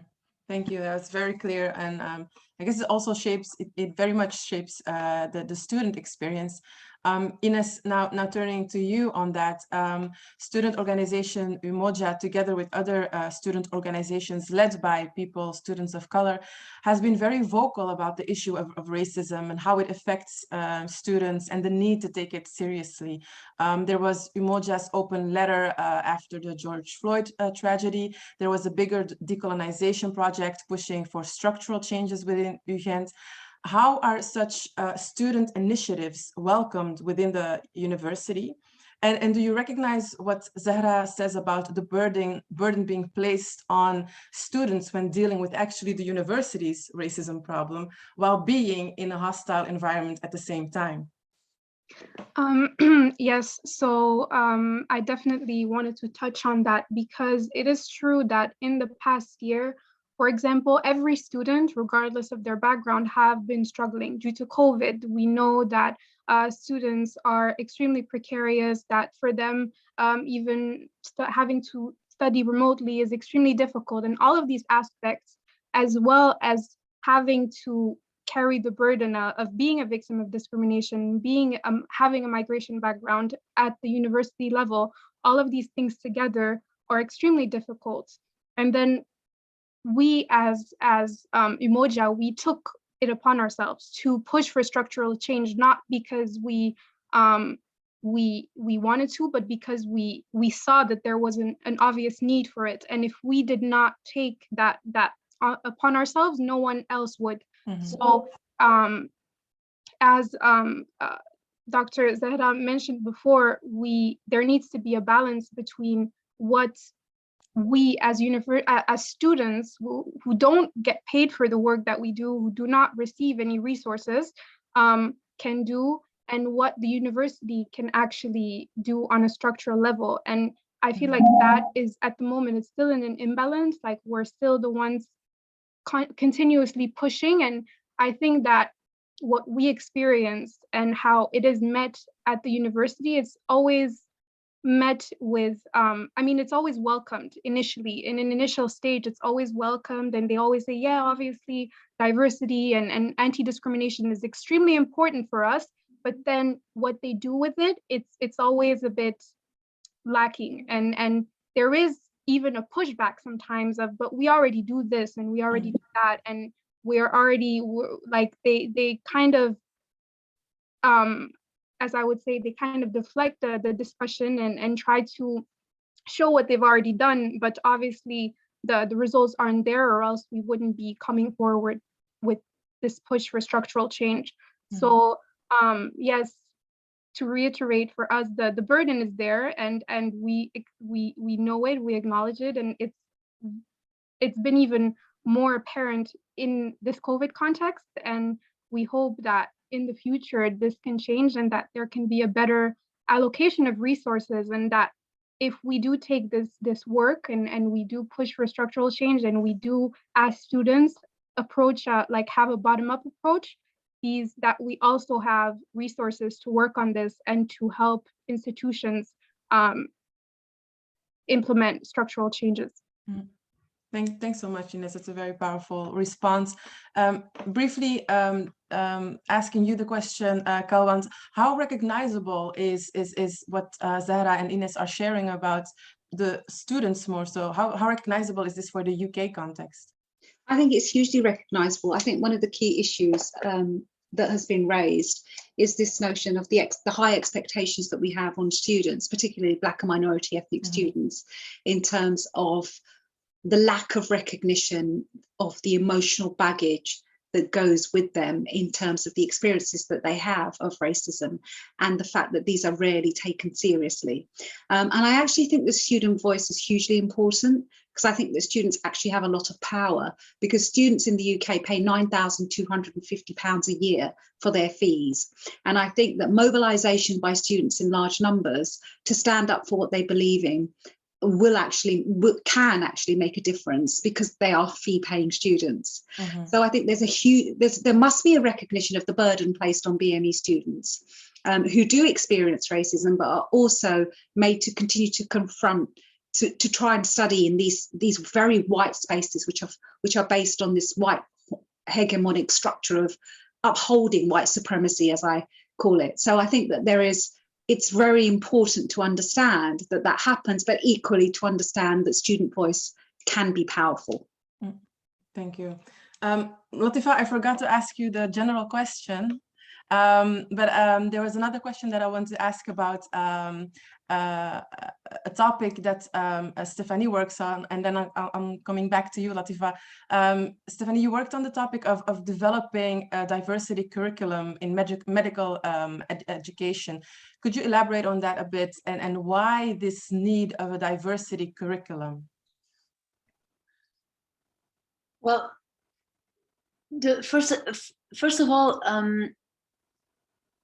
Thank you. That was very clear, and I guess it also shapes. It very much shapes the student experience. Ines, now turning to you on that, student organization Umoja, together with other student organizations led by students of color, has been very vocal about the issue of racism and how it affects students and the need to take it seriously. There was Umoja's open letter after the George Floyd tragedy. There was a bigger decolonization project pushing for structural changes within Ghent. How are such student initiatives welcomed within the university? And do you recognize what Zahra says about the burden being placed on students when dealing with actually the university's racism problem while being in a hostile environment at the same time? Yes, so I definitely wanted to touch on that because it is true that in the past year, for example, every student, regardless of their background, have been struggling due to COVID. We know that students are extremely precarious, that for them, even having to study remotely is extremely difficult. And all of these aspects, as well as having to carry the burden of being a victim of discrimination, having a migration background at the university level, all of these things together are extremely difficult. And then we as Umoja, we took it upon ourselves to push for structural change, not because we wanted to, but because we saw that there was an obvious need for it. And if we did not take that upon ourselves, no one else would. Mm-hmm. So as Dr. Zahra mentioned before, there needs to be a balance between what we as students who don't get paid for the work that we do, who do not receive any resources, can do, and what the university can actually do on a structural level. And I feel like that is, at the moment, it's still in an imbalance. Like, we're still the ones continuously pushing. And I think that what we experience and how it is met at the university, it's always met with, it's always welcomed initially. In an initial stage, it's always welcomed, and they always say, yeah, obviously diversity and anti-discrimination is extremely important for us. But then what they do with it, it's always a bit lacking. And there is even a pushback sometimes of, but we already do this and we already do that, and we're like, they kind of, as I would say, they kind of deflect the discussion and try to show what they've already done, but obviously the results aren't there, or else we wouldn't be coming forward with this push for structural change. Mm-hmm. So yes, to reiterate, for us, the burden is there, and we know it, we acknowledge it, and it's been even more apparent in this COVID context, and we hope that in the future this can change and that there can be a better allocation of resources, and that if we do take this work and we do push for structural change, and we do as students approach like have a bottom-up approach, that we also have resources to work on this and to help institutions implement structural changes. Thanks so much, Ines. It's a very powerful response. Briefly asking you the question, Kalwant, how recognizable is what Zahra and Ines are sharing about the students more so? How recognizable is this for the UK context? I think it's hugely recognizable. I think one of the key issues that has been raised is this notion of the high expectations that we have on students, particularly Black and minority ethnic students, in terms of the lack of recognition of the emotional baggage that goes with them in terms of the experiences that they have of racism, and the fact that these are rarely taken seriously. And I actually think the student voice is hugely important, because I think that students actually have a lot of power, because students in the UK pay £9,250 a year for their fees. And I think that mobilisation by students in large numbers to stand up for what they believe in can actually make a difference, because they are fee-paying students. So I think there must be a recognition of the burden placed on BME students who do experience racism, but are also made to continue to confront, to try and study in these very white spaces, which are based on this white hegemonic structure of upholding white supremacy, as I call it. So I think that it's very important to understand that happens, but equally to understand that student voice can be powerful. Thank you. Latifah, I forgot to ask you the general question, but there was another question that I want to ask about a topic that Stéphanie works on, and then I'm coming back to you, Latifah. Stéphanie, you worked on the topic of developing a diversity curriculum in medical education. Could you elaborate on that a bit, and why this need of a diversity curriculum? Well, first of all,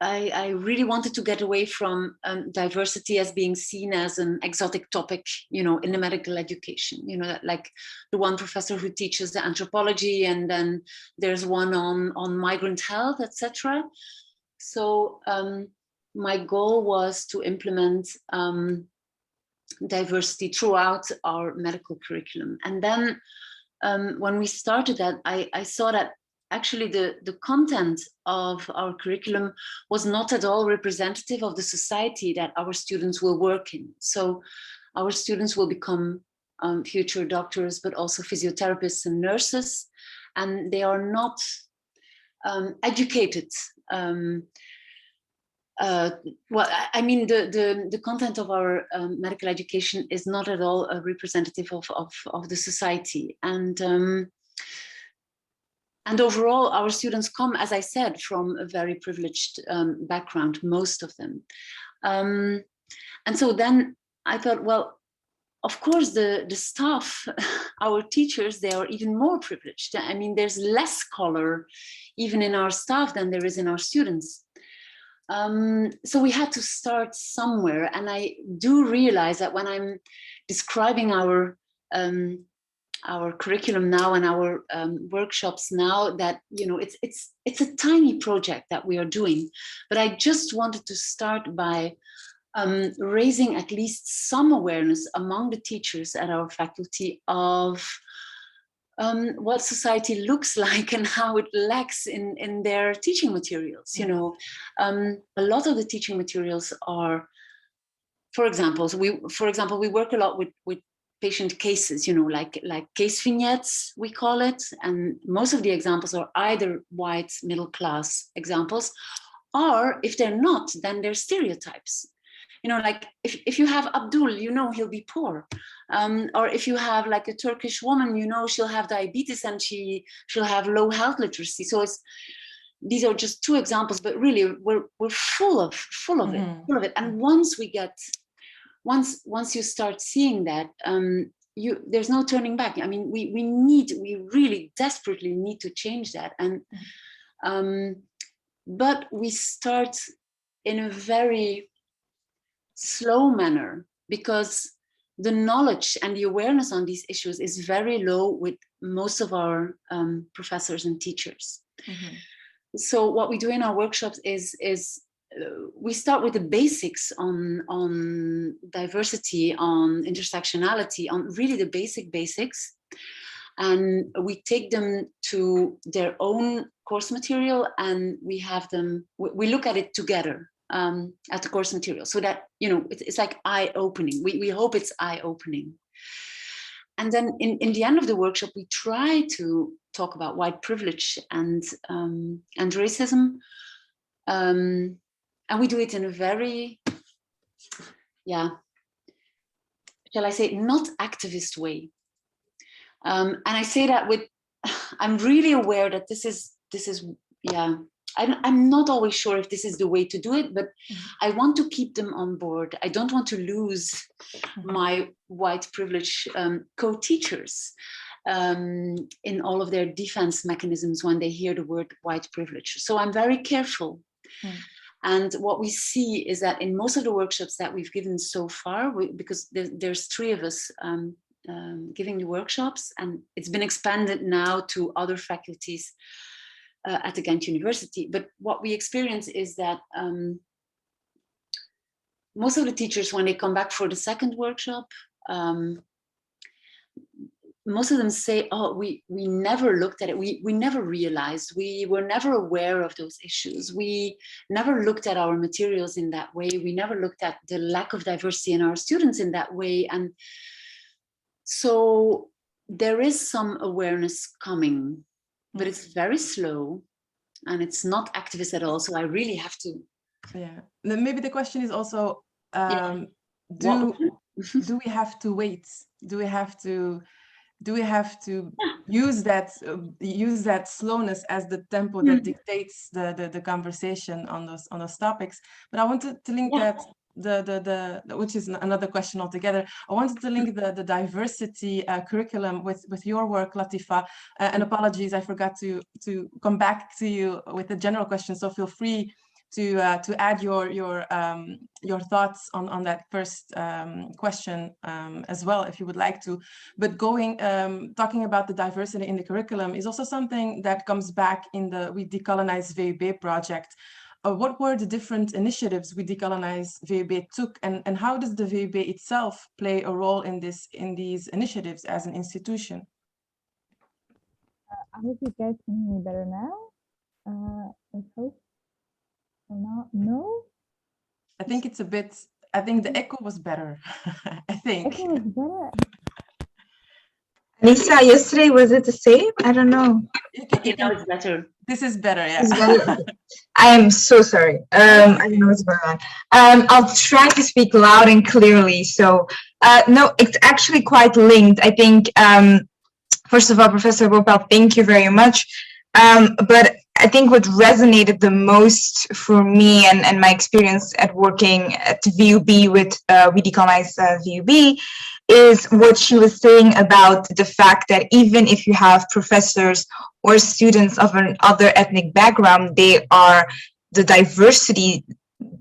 I really wanted to get away from diversity as being seen as an exotic topic, you know, in the medical education. You know, like the one professor who teaches the anthropology, and then there's one on migrant health, etc. So my goal was to implement diversity throughout our medical curriculum. And then when we started that, I saw that actually the content of our curriculum was not at all representative of the society that our students will work in. So our students will become future doctors, but also physiotherapists and nurses, and they are not educated. Well, I mean, the content of our medical education is not at all representative of the society. And overall, our students come, as I said, from a very privileged background, most of them. And so then I thought, well, of course, the staff, our teachers, they are even more privileged. I mean, there's less color even in our staff than there is in our students. So we had to start somewhere. And I do realize that when I'm describing our curriculum now and our workshops now, that, you know, it's a tiny project that we are doing, but I just wanted to start by raising at least some awareness among the teachers at our faculty of what society looks like and how it lacks in their teaching materials. You know, a lot of the teaching materials are, for example, we work a lot with patient cases, you know, like case vignettes, we call it. And most of the examples are either white middle class examples, or if they're not, then they're stereotypes. You know, like if you have Abdul, you know, he'll be poor. Or if you have like a Turkish woman, you know, she'll have diabetes and she'll have low health literacy. So these are just two examples, but really we're full of it. And once you start seeing that, there's no turning back. I mean, we really desperately need to change that. And but we start in a very slow manner, because the knowledge and the awareness on these issues is very low with most of our professors and teachers. Mm-hmm. So what we do in our workshops is we start with the basics on diversity, on intersectionality, on really the basics. And we take them to their own course material, and we look at it together at the course material, so that, it's like eye-opening. We hope it's eye-opening. And then in the end of the workshop, we try to talk about white privilege and racism. And we do it in a very, shall I say, not activist way. And I say that I'm really aware that this is, I'm not always sure if this is the way to do it, but I want to keep them on board. I don't want to lose my white privilege co-teachers in all of their defense mechanisms when they hear the word white privilege. So I'm very careful. And what we see is that in most of the workshops that we've given so far, because there's 3 of us giving the workshops, and it's been expanded now to other faculties at the Ghent University. But what we experience is that most of the teachers, when they come back for the second workshop, most of them say, oh, we never looked at it. We never realized, we were never aware of those issues. We never looked at our materials in that way. We never looked at the lack of diversity in our students in that way. And so there is some awareness coming, but it's very slow and it's not activist at all. So I really have to. Yeah, maybe the question is also, do we have to wait? Do we have to use that slowness as the tempo that dictates the conversation on those topics? But I wanted to link that which is another question altogether. I wanted to link the diversity curriculum with your work, Latifah. And apologies, I forgot to come back to you with a general question. So feel free to add your thoughts on that first question as well, if you would like to. But talking about the diversity in the curriculum is also something that comes back in the WeDecolonizeVUB project. What were the different initiatives WeDecolonizeVUB took, and how does the VUB itself play a role in these initiatives as an institution? I hope you guys can hear me better now. I hope. Or not? No? I think it's a bit, I think the echo was better. I think. Echo was better. Annisa, yesterday, was it the same? I don't know. Now it's better. This is better, yeah. I am so sorry. I don't know what's going on. I'll try to speak loud and clearly. So, no, it's actually quite linked. I think, first of all, Professor Bhopal, thank you very much. But I think what resonated the most for me and my experience at working at VUB with WeDecolonizeVUB is what she was saying about the fact that even if you have professors or students of another ethnic background, the diversity,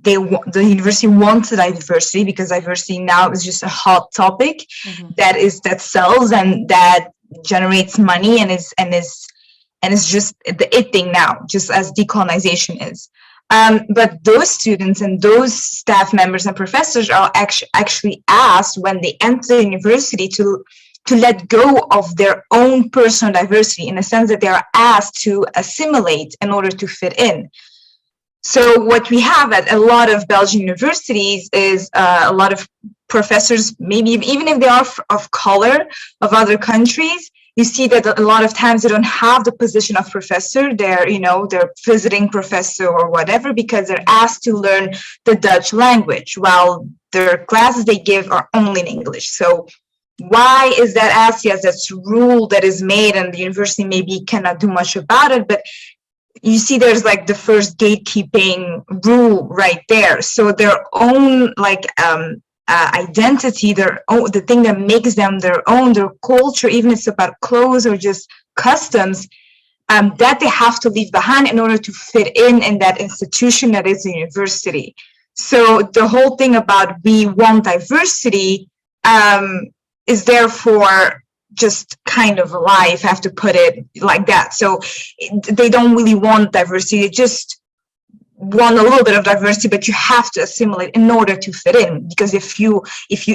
the university wants the diversity, because diversity now is just a hot topic that sells and that generates money and is just the it thing now, just as decolonization is. But those students and those staff members and professors are actually asked when they enter the university to let go of their own personal diversity, in the sense that they are asked to assimilate in order to fit in. So what we have at a lot of Belgian universities is a lot of professors, maybe even if they are of color, of other countries, you see that a lot of times they don't have the position of professor. They're visiting professor or whatever, because they're asked to learn the Dutch language, while their classes they give are only in English. So why is that asked? Yes, that's a rule that is made, and the university maybe cannot do much about it, but you see there's like the first gatekeeping rule right there. So their own identity, the thing that makes them their own, their culture, even if it's about clothes or just customs, that they have to leave behind in order to fit in that institution that is the university. So the whole thing about we want diversity is therefore just kind of a lie, if I have to put it like that. So they don't really want diversity, they just want a little bit of diversity, but you have to assimilate in order to fit in. Because if you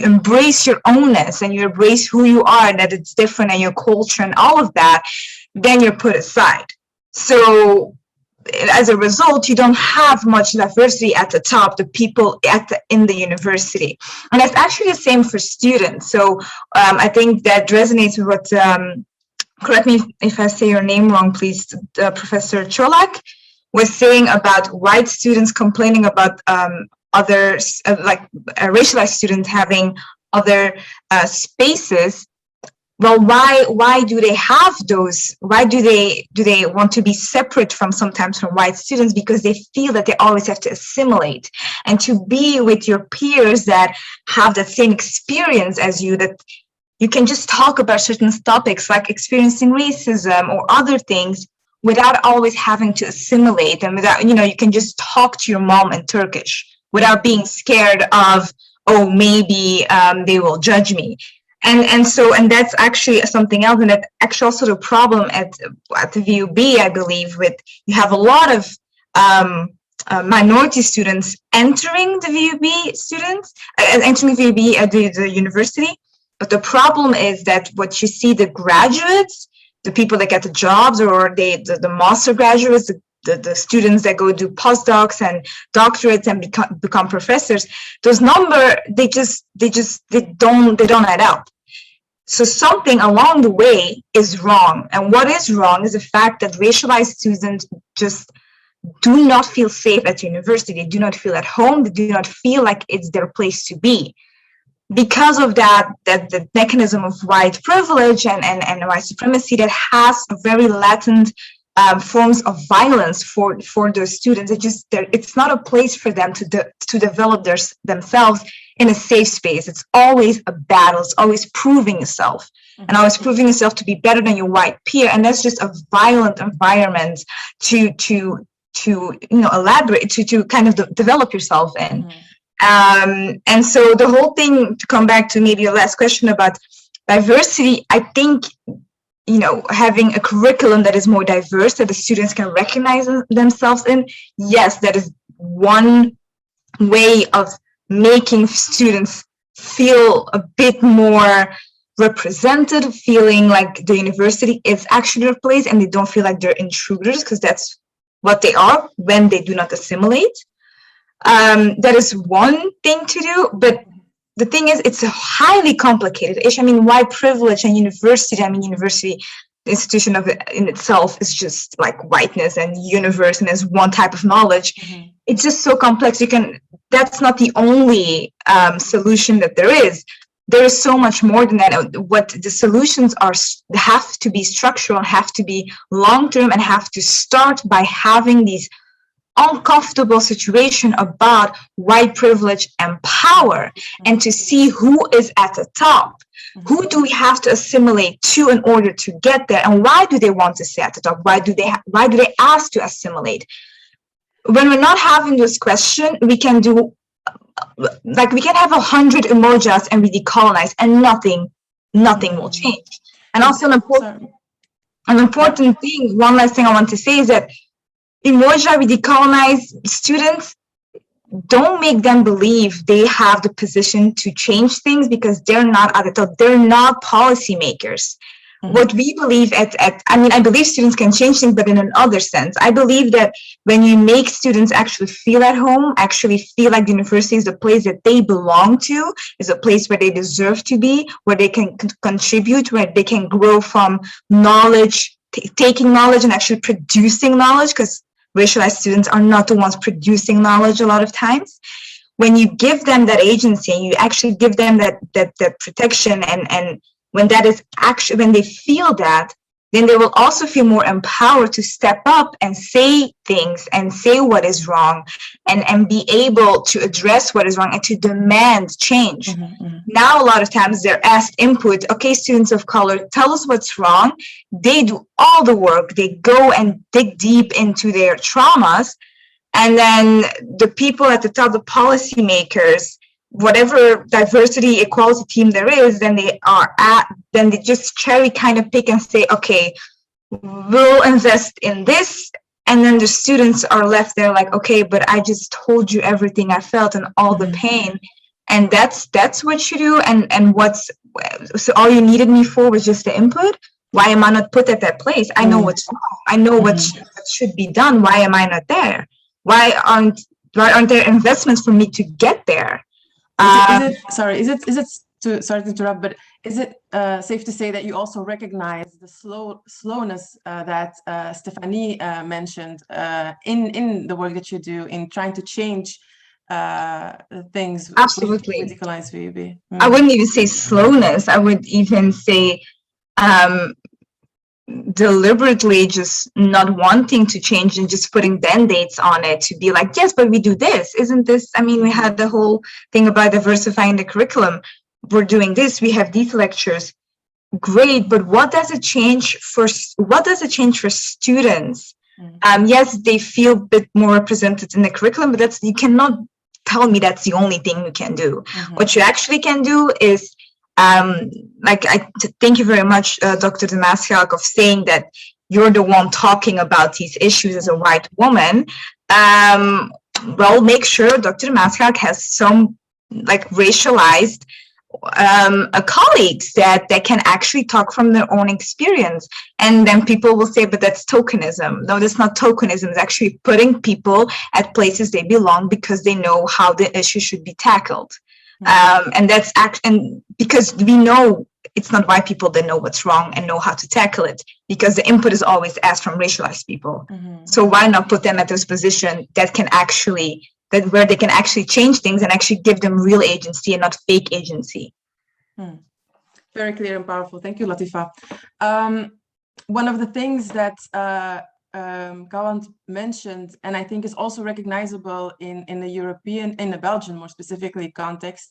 embrace your ownness and you embrace who you are and that it's different and your culture and all of that, then you're put aside. So as a result, you don't have much diversity at the top, the people in the university. And that's actually the same for students. So I think that resonates with what, correct me if I say your name wrong, please, Professor Çolak was saying about white students complaining about others, like racialized students having other spaces. Well, why do they have those? Why do they want to be separate sometimes from white students? Because they feel that they always have to assimilate and to be with your peers that have that same experience as you, that you can just talk about certain topics like experiencing racism or other things without always having to assimilate, and without, you can just talk to your mom in Turkish without being scared of, oh, maybe they will judge me. And that's actually something else, and that's actually also the problem at the VUB, I believe, with you have a lot of minority students entering the VUB at the university. But the problem is that what you see, the graduates, the people that get the jobs, or the master graduates, the students that go do postdocs and doctorates and become professors, those numbers, they don't add up. So something along the way is wrong. And what is wrong is the fact that racialized students just do not feel safe at university. They do not feel at home. They do not feel like it's their place to be. Because of that the mechanism of white privilege and white supremacy that has a very latent forms of violence for those students. It's not a place for them to develop themselves in a safe space. It's always a battle. It's always proving yourself, and always proving yourself to be better than your white peer. And that's just a violent environment to elaborate, to kind of develop yourself in. And so the whole thing, to come back to maybe your last question about diversity, I think, having a curriculum that is more diverse, that the students can recognize themselves in, yes, that is one way of making students feel a bit more represented, feeling like the university is actually their place and they don't feel like they're intruders, because that's what they are when they do not assimilate. That is one thing to do, but the thing is, it's a highly complicated issue. I mean, white privilege and university, the institution in itself is just like whiteness and universe, and there's one type of knowledge. It's just so complex. That's not the only solution that there is. There is so much more than that. What the solutions are have to be structural, have to be long-term, and have to start by having these uncomfortable situation about white privilege and power, and to see who is at the top. Who do we have to assimilate to in order to get there, and why do they want to stay at the top? Why do they ask to assimilate? When we're not having this question, we can do we can have 100 Umojas and we decolonize, and nothing will change. And also an important thing, one last thing I want to say is that Umoja, we decolonize students, don't make them believe they have the position to change things, because they're not at the top. They're not policymakers. What we believe I believe students can change things, but in another sense. I believe that when you make students actually feel at home, actually feel like the university is the place that they belong to, is a place where they deserve to be, where they can contribute, where they can grow from knowledge, taking knowledge and actually producing knowledge, because racialized students are not the ones producing knowledge a lot of times. When you give them that agency and you actually give them that protection, and when that is actually, when they feel that, then they will also feel more empowered to step up and say things and say what is wrong, and be able to address what is wrong and to demand change. Now, a lot of times they're asked input. Okay, students of color, tell us what's wrong. They do all the work. They go and dig deep into their traumas. And then the people at the top, the policymakers, whatever diversity equality team there is, then they just cherry kind of pick and say, okay, we'll invest in this. And then the students are left there like, okay, but I just told you everything I felt and all the pain. And that's what you do. And so all you needed me for was just the input. Why am I not put at that place? I know what's wrong. I know what should be done. Why am I not there? Why aren't there investments for me to get there? Sorry to interrupt, but is it safe to say that you also recognize the slowness that Stéphanie mentioned in the work that you do in trying to change things? Absolutely. With WeDecolonizeVUB. I wouldn't even say slowness. I would even say deliberately just not wanting to change and just putting band-aids on it to be like, yes, but we do this. Isn't this, I mean, we had the whole thing about diversifying the curriculum. We're doing this, we have these lectures. Great, but what does it change for students? Yes, they feel a bit more represented in the curriculum, but you cannot tell me that's the only thing you can do. What you actually can do is thank you very much, Dr. De Maesschalck, of saying that you're the one talking about these issues as a white woman. Well, make sure Dr. De Maesschalck has some racialized colleagues that can actually talk from their own experience. And then people will say, but that's tokenism. No, that's not tokenism. It's actually putting people at places they belong because they know how the issue should be tackled. And because we know it's not white people that know what's wrong and know how to tackle it, because the input is always asked from racialized people. So why not put them at this position where they can actually change things and actually give them real agency and not fake agency? Very clear and powerful. Thank you, Latifah. One of the things that Kalwant mentioned, and I think is also recognizable in the Belgian, more specifically, context,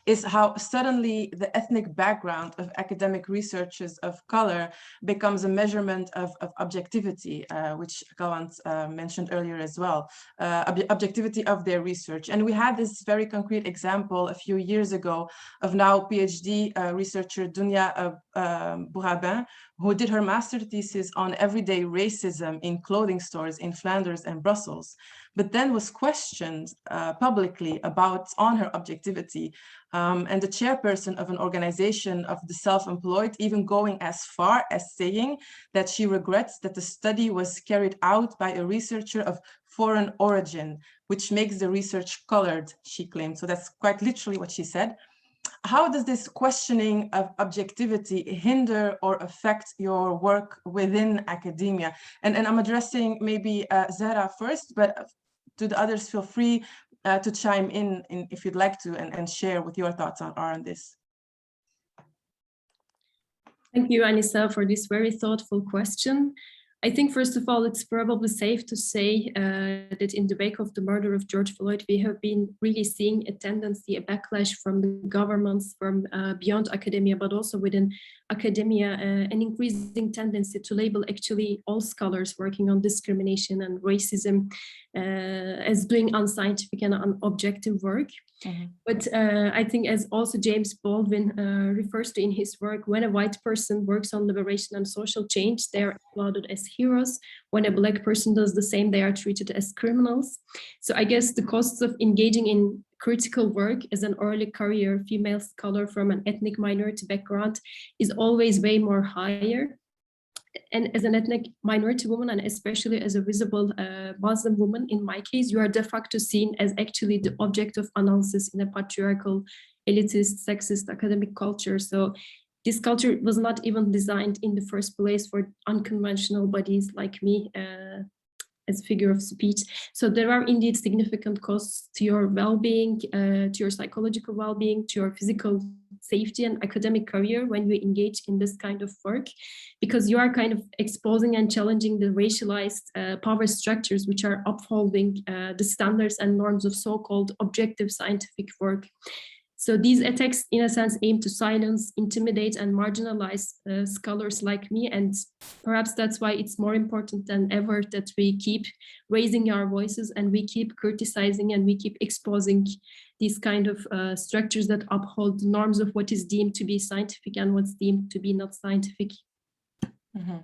is how suddenly the ethnic background of academic researchers of color becomes a measurement of objectivity, which Kalwant mentioned earlier as well, objectivity of their research. And we had this very concrete example a few years ago of now PhD researcher Dunya Bourabin, who did her master thesis on everyday racism in clothing stores in Flanders and Brussels, but then was questioned publicly on her objectivity. And the chairperson of an organization of the self-employed even going as far as saying that she regrets that the study was carried out by a researcher of foreign origin, which makes the research colored, she claimed. So that's quite literally what she said. How does this questioning of objectivity hinder or affect your work within academia? And I'm addressing maybe Zahra first, but to the others, feel free to chime in if you'd like to and share what your thoughts are on this. Thank you, Annisa, for this very thoughtful question. I think, first of all, it's probably safe to say that in the wake of the murder of George Floyd, we have been really seeing a tendency, a backlash from the governments, from beyond academia, but also within academia, an increasing tendency to label actually all scholars working on discrimination and racism as doing unscientific and unobjective work. But I think, as also James Baldwin refers to in his work, when a white person works on liberation and social change, they are applauded as heroes. When a Black person does the same, they are treated as criminals. So I guess the costs of engaging in critical work as an early career female scholar from an ethnic minority background is always way more higher. And as an ethnic minority woman, and especially as a visible Muslim woman, in my case, you are de facto seen as actually the object of analysis in a patriarchal, elitist, sexist academic culture. So this culture was not even designed in the first place for unconventional bodies like me as a figure of speech. So there are indeed significant costs to your well-being, to your psychological well-being, to your physical safety and academic career when you engage in this kind of work, because you are kind of exposing and challenging the racialized power structures which are upholding the standards and norms of so-called objective scientific work. So these attacks, in a sense, aim to silence, intimidate, and marginalize scholars like me. And perhaps that's why it's more important than ever that we keep raising our voices and we keep criticizing and we keep exposing these kind of structures that uphold the norms of what is deemed to be scientific and what's deemed to be not scientific. Mm-hmm.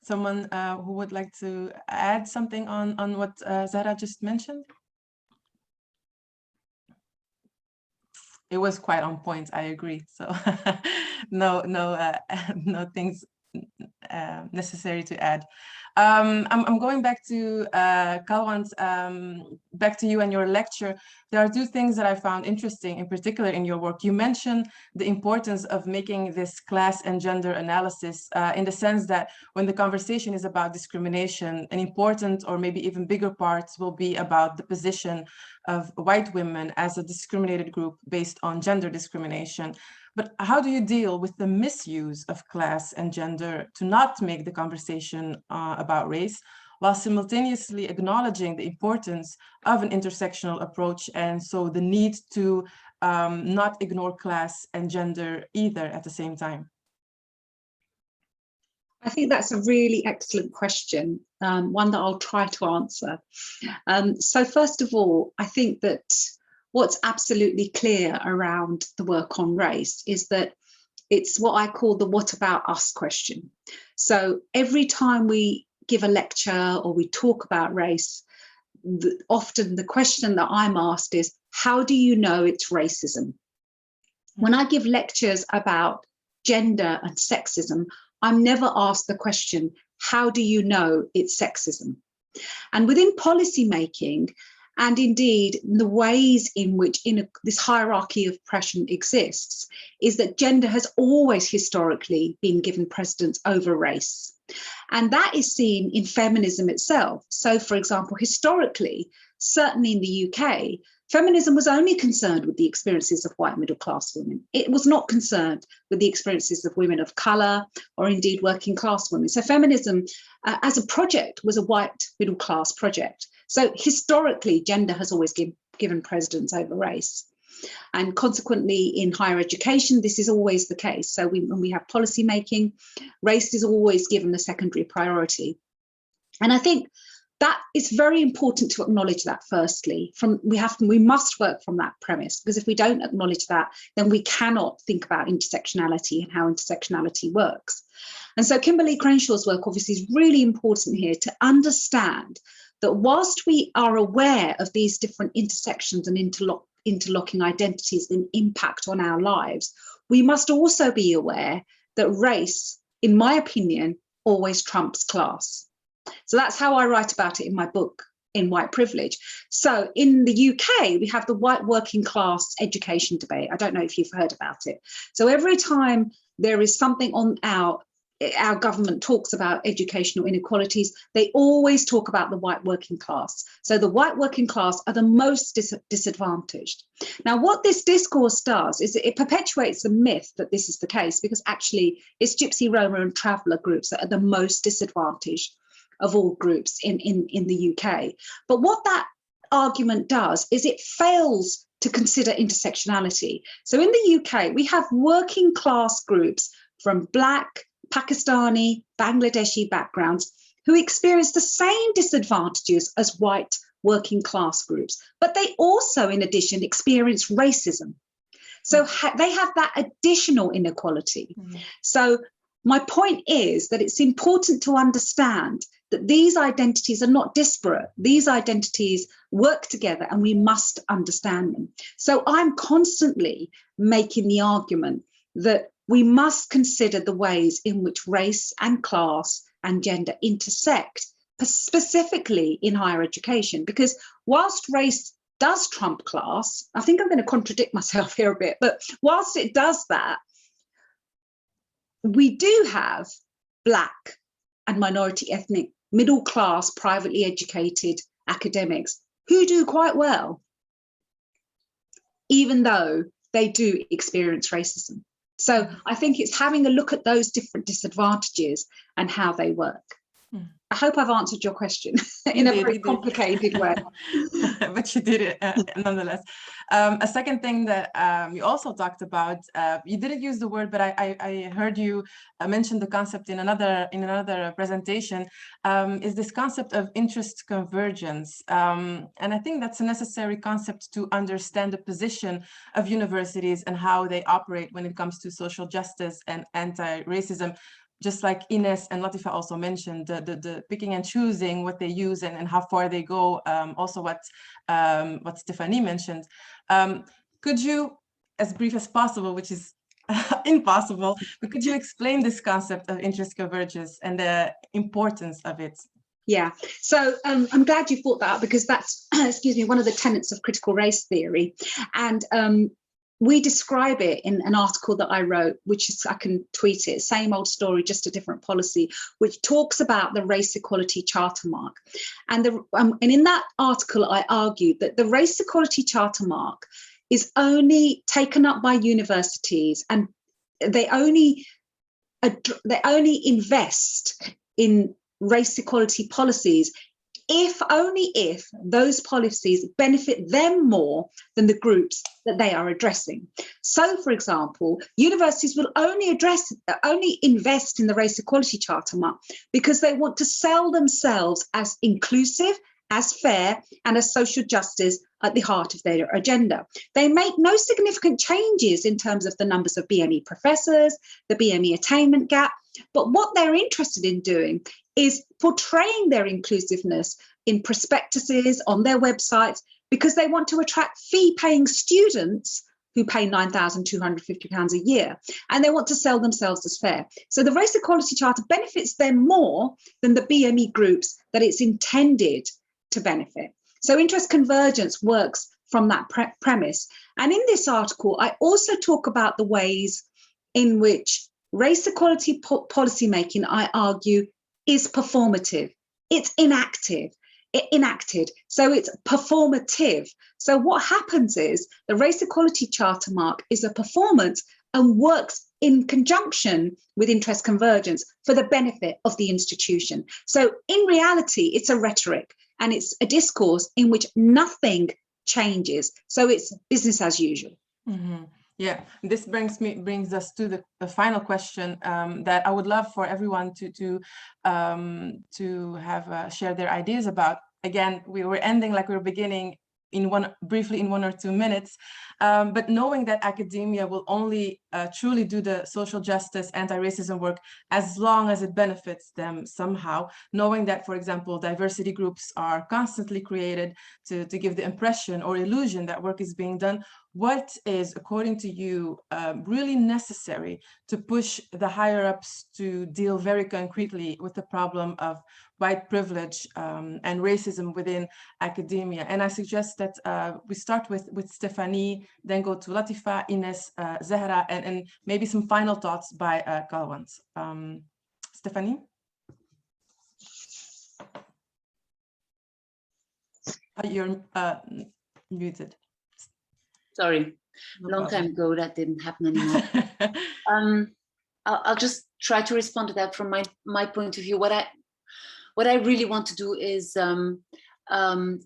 Someone who would like to add something on what Zahra just mentioned? It was quite on point, I agree. So no things necessary to add. I'm going back to Kalwant, back to you and your lecture. There are two things that I found interesting, in particular in your work. You mentioned the importance of making this class and gender analysis in the sense that when the conversation is about discrimination, an important or maybe even bigger part will be about the position of white women as a discriminated group based on gender discrimination. But how do you deal with the misuse of class and gender to not make the conversation about race, while simultaneously acknowledging the importance of an intersectional approach, and so the need to not ignore class and gender either at the same time? I think that's a really excellent question, one that I'll try to answer. So first of all, I think that what's absolutely clear around the work on race is that it's what I call the what about us question. So every time we give a lecture or we talk about race, often the question that I'm asked is, how do you know it's racism? When I give lectures about gender and sexism, I'm never asked the question, how do you know it's sexism? And within policy making, and indeed the ways in which this hierarchy of oppression exists, is that gender has always historically been given precedence over race. And that is seen in feminism itself. So, for example, historically, certainly in the UK, feminism was only concerned with the experiences of white middle class women. It was not concerned with the experiences of women of colour or indeed working class women. So feminism as a project was a white middle class project. So historically, gender has always given precedence over race. And consequently, in higher education, this is always the case. So when we have policy making, race is always given a secondary priority. And I think that it's very important to acknowledge that firstly. We must work from that premise, because if we don't acknowledge that, then we cannot think about intersectionality and how intersectionality works. And so Kimberly Crenshaw's work obviously is really important here to understand that whilst we are aware of these different intersections and interlocking identities and impact on our lives, we must also be aware that race, in my opinion, always trumps class. So that's how I write about it in my book, In White Privilege. So in the UK, we have the white working class education debate. I don't know if you've heard about it. So every time there is something on our government talks about educational inequalities, they always talk about the white working class. So the white working class are the most disadvantaged. Now, what this discourse does is it perpetuates the myth that this is the case, because actually it's Gypsy, Roma and Traveller groups that are the most disadvantaged of all groups in the UK. But what that argument does is it fails to consider intersectionality. So in the UK, we have working class groups from Black, Pakistani, Bangladeshi backgrounds who experience the same disadvantages as white working class groups, but they also, in addition, experience racism. So they have that additional inequality. So my point is that it's important to understand that these identities are not disparate. These identities work together and we must understand them. So I'm constantly making the argument that we must consider the ways in which race and class and gender intersect, specifically in higher education, because whilst race does trump class, I think I'm going to contradict myself here a bit, but whilst it does that, we do have Black and minority ethnic, middle class, privately educated academics who do quite well, even though they do experience racism. So I think it's having a look at those different disadvantages and how they work. I hope I've answered your question in a very complicated way. But you did it nonetheless. A second thing that you also talked about, you didn't use the word, but I heard you mention the concept in another presentation, is this concept of interest convergence. And I think that's a necessary concept to understand the position of universities and how they operate when it comes to social justice and anti-racism. Just like Ines and Latifah also mentioned, the picking and choosing what they use and how far they go, also what Stéphanie mentioned. Could you, as brief as possible, which is impossible, but could you explain this concept of interest convergence and the importance of it? Yeah, so I'm glad you brought that up, because that's, excuse me, one of the tenets of critical race theory. And we describe it in an article that I wrote, which is, I can tweet it, same old story, just a different policy, which talks about the race equality charter mark. And in that article, I argued that the race equality charter mark is only taken up by universities, and they only invest in race equality policies only if those policies benefit them more than the groups that they are addressing. So, for example, universities will only invest in the race equality charter mark because they want to sell themselves as inclusive, as fair, and as social justice at the heart of their agenda. They make no significant changes in terms of the numbers of BME professors, the BME attainment gap, but what they're interested in doing is portraying their inclusiveness in prospectuses on their websites, because they want to attract fee-paying students who pay £9,250 a year, and they want to sell themselves as fair. So the Race Equality Charter benefits them more than the BME groups that it's intended to benefit. So interest convergence works from that premise. And in this article, I also talk about the ways in which race equality policymaking, I argue, is performative. It's enacted. So it's performative. So what happens is the Race Equality Charter mark is a performance and works in conjunction with interest convergence for the benefit of the institution. So in reality, it's a rhetoric and it's a discourse in which nothing changes. So it's business as usual. Mm-hmm. Yeah, this brings us to the final question that I would love for everyone to have share their ideas about. Again, we were ending like we were beginning briefly in 1 or 2 minutes, but knowing that academia will only truly do the social justice, anti-racism work as long as it benefits them somehow, knowing that, for example, diversity groups are constantly created to give the impression or illusion that work is being done, what is, according to you, really necessary to push the higher-ups to deal very concretely with the problem of white privilege and racism within academia? And I suggest that we start with Stéphanie, then go to Latifah, Ines, Zahra, and maybe some final thoughts by Kalwant. Stéphanie? You're muted. Sorry, long time ago that didn't happen anymore. I'll just try to respond to that from my point of view. What I really want to do is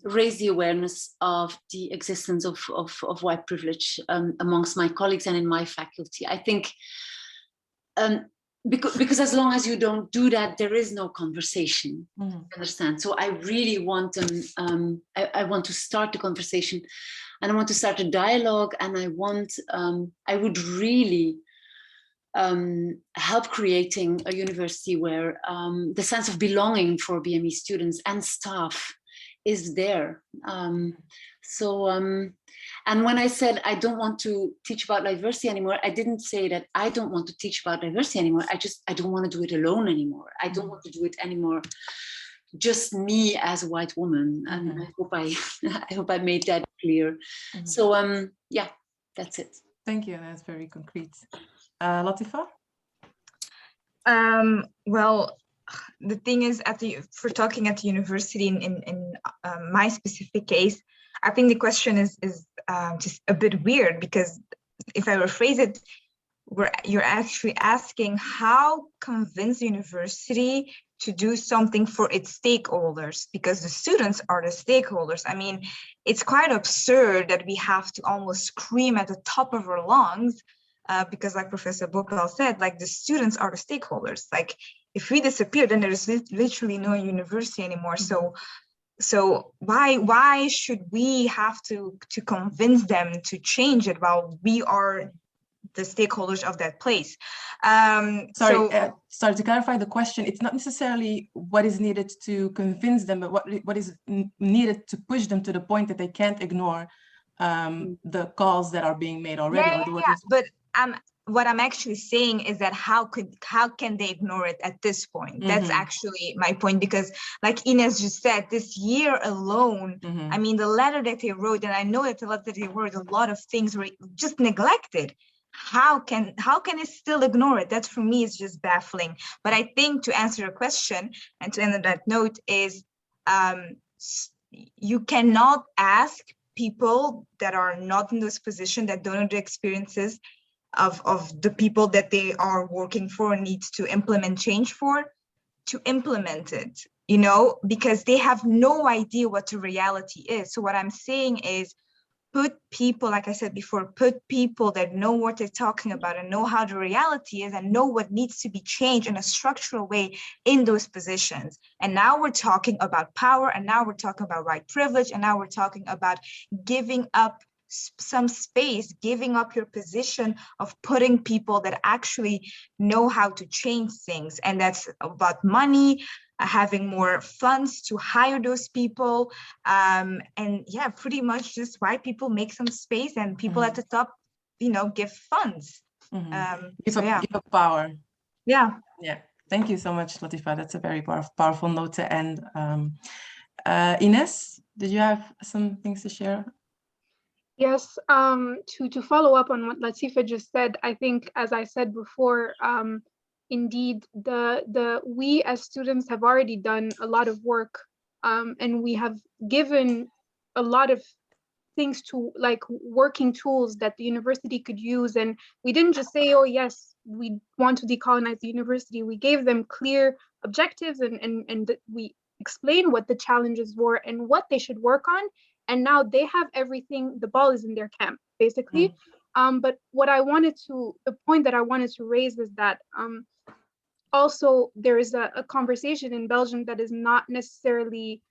raise the awareness of the existence of white privilege amongst my colleagues and in my faculty. I think because as long as you don't do that, there is no conversation. Mm-hmm. Understand? So I really want them. I want to start the conversation, and I want to start a dialogue, and I would really help creating a university where the sense of belonging for BME students and staff is there. And when I said I don't want to teach about diversity anymore, I didn't say that I don't want to teach about diversity anymore. I don't want to do it alone anymore. I don't want to do it anymore just me as a white woman. And I hope I made that clear. Mm-hmm. So yeah, that's it. Thank you. That's very concrete. Latifah? Well, the thing is, for talking at the university in my specific case, I think the question is just a bit weird, because if I rephrase it, you're actually asking how convince the university to do something for its stakeholders, because the students are the stakeholders. I mean, it's quite absurd that we have to almost scream at the top of our lungs, because like Professor Bhopal said, like the students are the stakeholders. Like if we disappear, then there is literally no university anymore. So why should we have to convince them to change it while we are the stakeholders of that place? Sorry, to clarify the question, it's not necessarily what is needed to convince them, but what is needed to push them to the point that they can't ignore the calls that are being made already. But what I'm actually saying is that how can they ignore it at this point? That's actually my point, because like Ines just said, this year alone, I mean, the letter that they wrote, and I know that the letter that they wrote, a lot of things were just neglected. How can it still ignore it? That for me is just baffling. But I think to answer your question and to end on that note is, you cannot ask people that are not in this position, that don't have the experiences of the people that they are working for and need to implement change for, to implement it, you know, because they have no idea what the reality is. So what I'm saying is, put people, like I said before, put people that know what they're talking about and know how the reality is and know what needs to be changed in a structural way in those positions. And now we're talking about power, and now we're talking about white privilege, and now we're talking about giving up some space, giving up your position of putting people that actually know how to change things. And that's about money, having more funds to hire those people. And yeah, pretty much just white people make some space and people at the top, you know, give funds. Give up power. Yeah. Yeah. Thank you so much, Latifah. That's a very powerful note to end. Ines, did you have some things to share? Yes, to follow up on what Latifah just said, I think, as I said before, indeed, we as students have already done a lot of work, and we have given a lot of things to, like, working tools that the university could use. And we didn't just say, oh yes, we want to decolonize the university. We gave them clear objectives, and we explained what the challenges were and what they should work on. And now they have everything, the ball is in their camp, basically. But the point that I wanted to raise is that also there is a conversation in Belgium that is not necessarily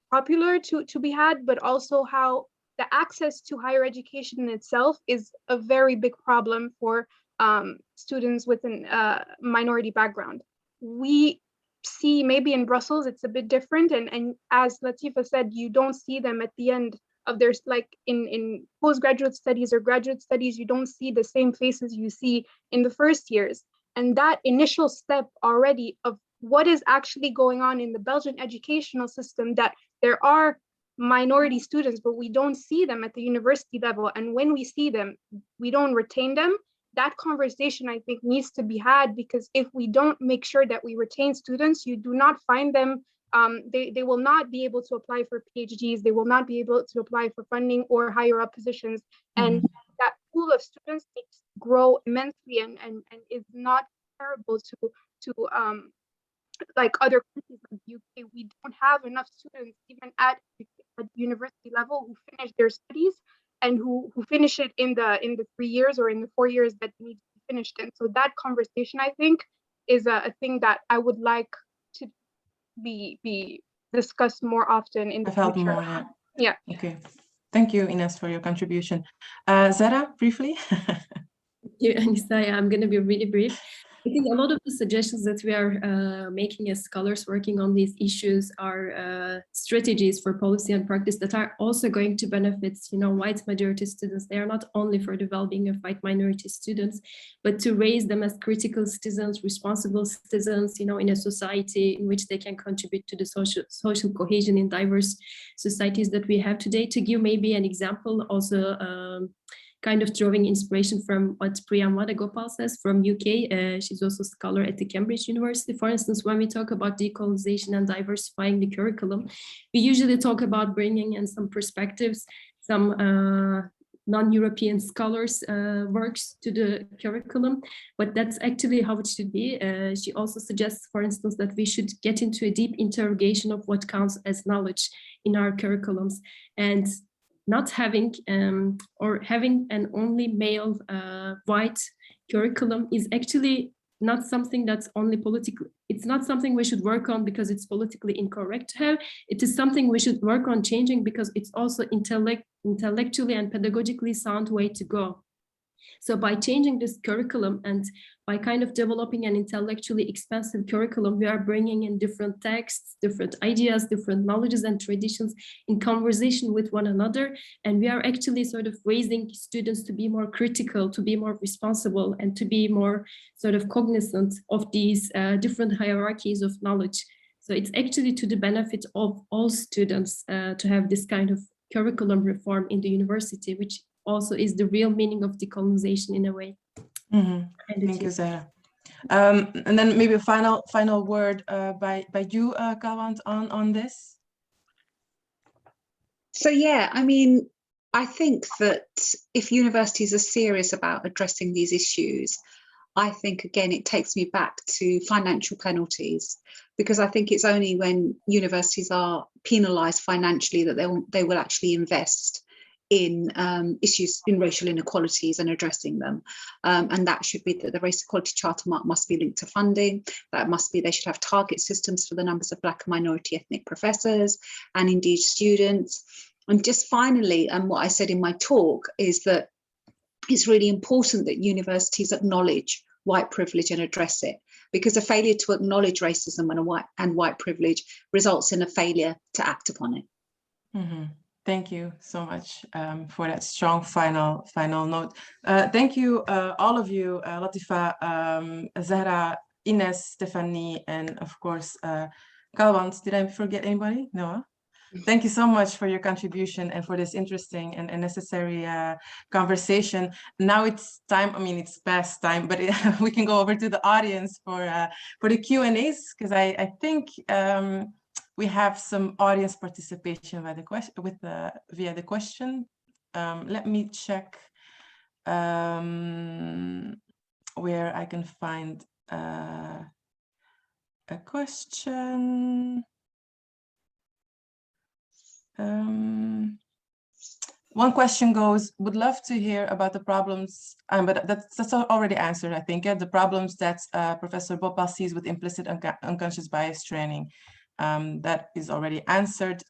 popular to be had, but also how the access to higher education in itself is a very big problem for students with a minority background. We see, maybe in Brussels it's a bit different, and as Latifah said, you don't see them at the end of their, like in postgraduate studies or graduate studies, you don't see the same faces you see in the first years. And that initial step already of what is actually going on in the Belgian educational system, that there are minority students, but we don't see them at the university level, and when we see them, we don't retain them. That conversation, I think, needs to be had, because if we don't make sure that we retain students, you do not find them, they will not be able to apply for PhDs, they will not be able to apply for funding or higher up positions. And that pool of students needs to grow immensely, and is not comparable to like other countries like the UK. We don't have enough students, even at university level, who finish their studies and who finish it in the 3 years or in the 4 years that need to be finished in. So that conversation, I think, is a thing that I would like to be discussed more often in the future. More, yeah. Okay. Thank you, Ines, for your contribution. Zahra, briefly. Thank you, Annisa. I'm going to be really brief. I think a lot of the suggestions that we are making as scholars working on these issues are strategies for policy and practice that are also going to benefit, white majority students. They are not only for the well-being of white minority students, but to raise them as critical citizens, responsible citizens, in a society in which they can contribute to the social cohesion in diverse societies that we have today. To give maybe an example, also kind of drawing inspiration from what Umoja Ghent says from UK. She's also a scholar at the Cambridge University. For instance, when we talk about decolonization and diversifying the curriculum, we usually talk about bringing in some perspectives, some non-European scholars' works to the curriculum, but that's actually how it should be. She also suggests, for instance, that we should get into a deep interrogation of what counts as knowledge in our curriculums, and not having or having an only male white curriculum is actually not something that's only political. It's not something we should work on because it's politically incorrect to have. It is something we should work on changing because it's also intellectually and pedagogically sound way to go. So by changing this curriculum and by kind of developing an intellectually expansive curriculum, we are bringing in different texts, different ideas, different knowledges and traditions in conversation with one another. And we are actually sort of raising students to be more critical, to be more responsible, and to be more sort of cognizant of these different hierarchies of knowledge. So it's actually to the benefit of all students to have this kind of curriculum reform in the university, which also is the real meaning of decolonization in a way. Thank you, Zahra. And then maybe a final word by you, Kalwant, on this. So yeah, I mean, I think that if universities are serious about addressing these issues, I think, again, it takes me back to financial penalties, because I think it's only when universities are penalised financially that they will actually invest in issues in racial inequalities and addressing them. And that should be that the Race Equality Charter must be linked to funding. That must be, they should have target systems for the numbers of Black and minority ethnic professors and indeed students. And just finally, and what I said in my talk is that it's really important that universities acknowledge white privilege and address it, because a failure to acknowledge racism and white privilege results in a failure to act upon it. Thank you so much for that strong final note. Thank you, all of you, Latifah, Zahra, Ines, Stéphanie, and of course, Kalwant. Did I forget anybody? No? Thank you so much for your contribution and for this interesting and necessary conversation. Now it's time, I mean, it's past time, but we can go over to the audience for the Q&As, because I think we have some audience participation by the via the question. Let me check where I can find a question. One question goes, would love to hear about the problems, but that's already answered, I think, the problems that Professor Bhopal sees with implicit unconscious bias training. That is already answered.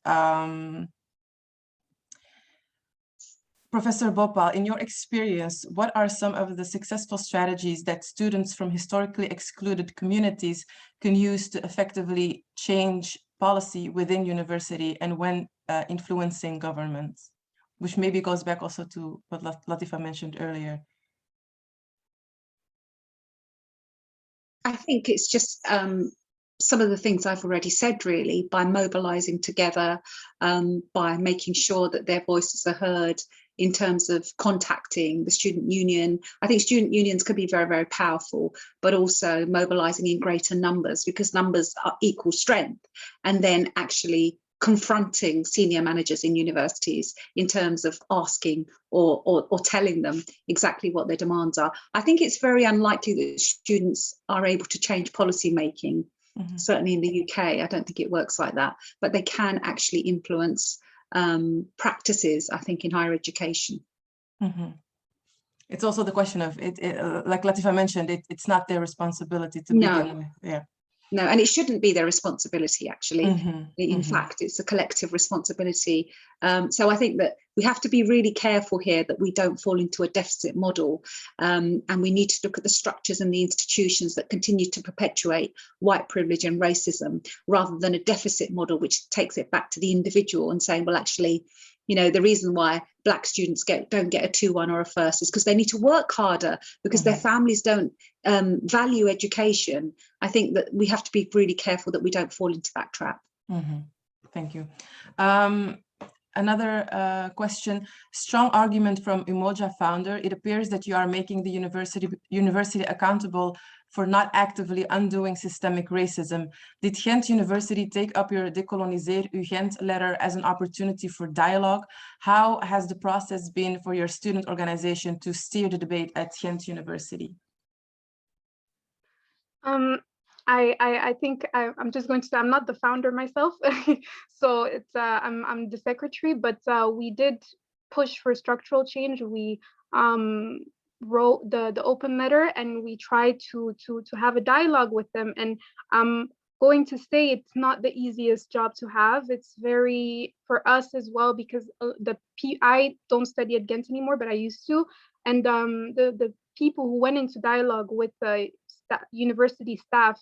Professor Bhopal, in your experience, what are some of the successful strategies that students from historically excluded communities can use to effectively change policy within university and when influencing governments? Which maybe goes back also to what Latifah mentioned earlier. I think it's just some of the things I've already said, really, by mobilizing together, by making sure that their voices are heard in terms of contacting the student union. I think student unions can be very, very powerful, but also mobilizing in greater numbers, because numbers are equal strength, and then actually confronting senior managers in universities in terms of asking or telling them exactly what their demands are. I think it's very unlikely that students are able to change policy making. Certainly in the UK, I don't think it works like that, but they can actually influence practices, I think, in higher education. It's also the question of it, like Latifah mentioned, it's not their responsibility to begin with. Yeah. No, and it shouldn't be their responsibility, actually. In fact, it's a collective responsibility. So I think that we have to be really careful here that we don't fall into a deficit model. And we need to look at the structures and the institutions that continue to perpetuate white privilege and racism, rather than a deficit model, which takes it back to the individual and saying, well, actually, you know, the reason why Black students don't get a 2-1 or a first is because they need to work harder, because their families don't value education. I think that we have to be really careful that we don't fall into that trap. Thank you. Another question, strong argument from Umoja founder. It appears that you are making the university accountable for not actively undoing systemic racism. Did Ghent University take up your WeDecolonizeVUB Ghent letter as an opportunity for dialogue? How has the process been for your student organization to steer the debate at Ghent University? I think I'm just going to say I'm not the founder myself, so it's I'm the secretary, but we did push for structural change. We wrote the open letter, and we tried to have a dialogue with them. And I'm going to say it's not the easiest job to have. It's very, for us as well, because I don't study at Ghent anymore, but I used to, and the people who went into dialogue with the university staff,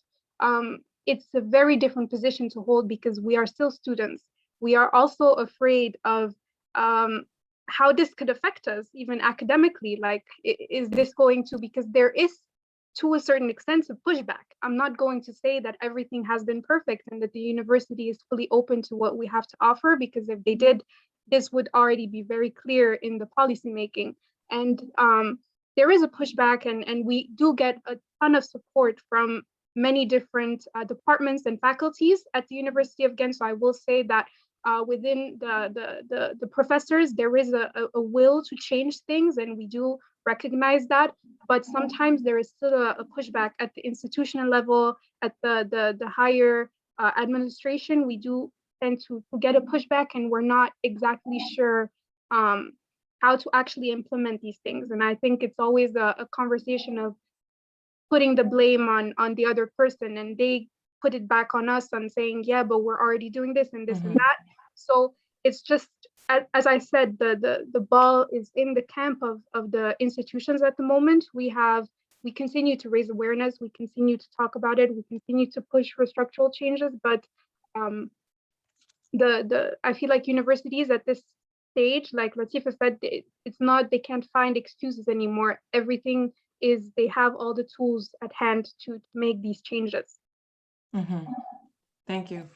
it's a very different position to hold, because we are still students. We are also afraid of how this could affect us, even academically. Like, is this going to, because there is, to a certain extent, a pushback. I'm not going to say that everything has been perfect and that the university is fully open to what we have to offer, because if they did, this would already be very clear in the policy making. And there is a pushback, and we do get a ton of support from many different departments and faculties at the University of Ghent. So I will say that within the professors, there is a will to change things, and we do recognize that. But sometimes there is still a pushback at the institutional level, at the higher administration. We do tend to get a pushback, and we're not exactly sure how to actually implement these things. And I think it's always a conversation of putting the blame on the other person, and they put it back on us and saying, yeah, but we're already doing this and this and that. So it's just, as I said, the ball is in the camp of the institutions at the moment. We continue to raise awareness, we continue to talk about it, we continue to push for structural changes, but I feel like universities at this stage, like Latifah said, it's not, they can't find excuses anymore. Everything is, they have all the tools at hand to make these changes. Thank you.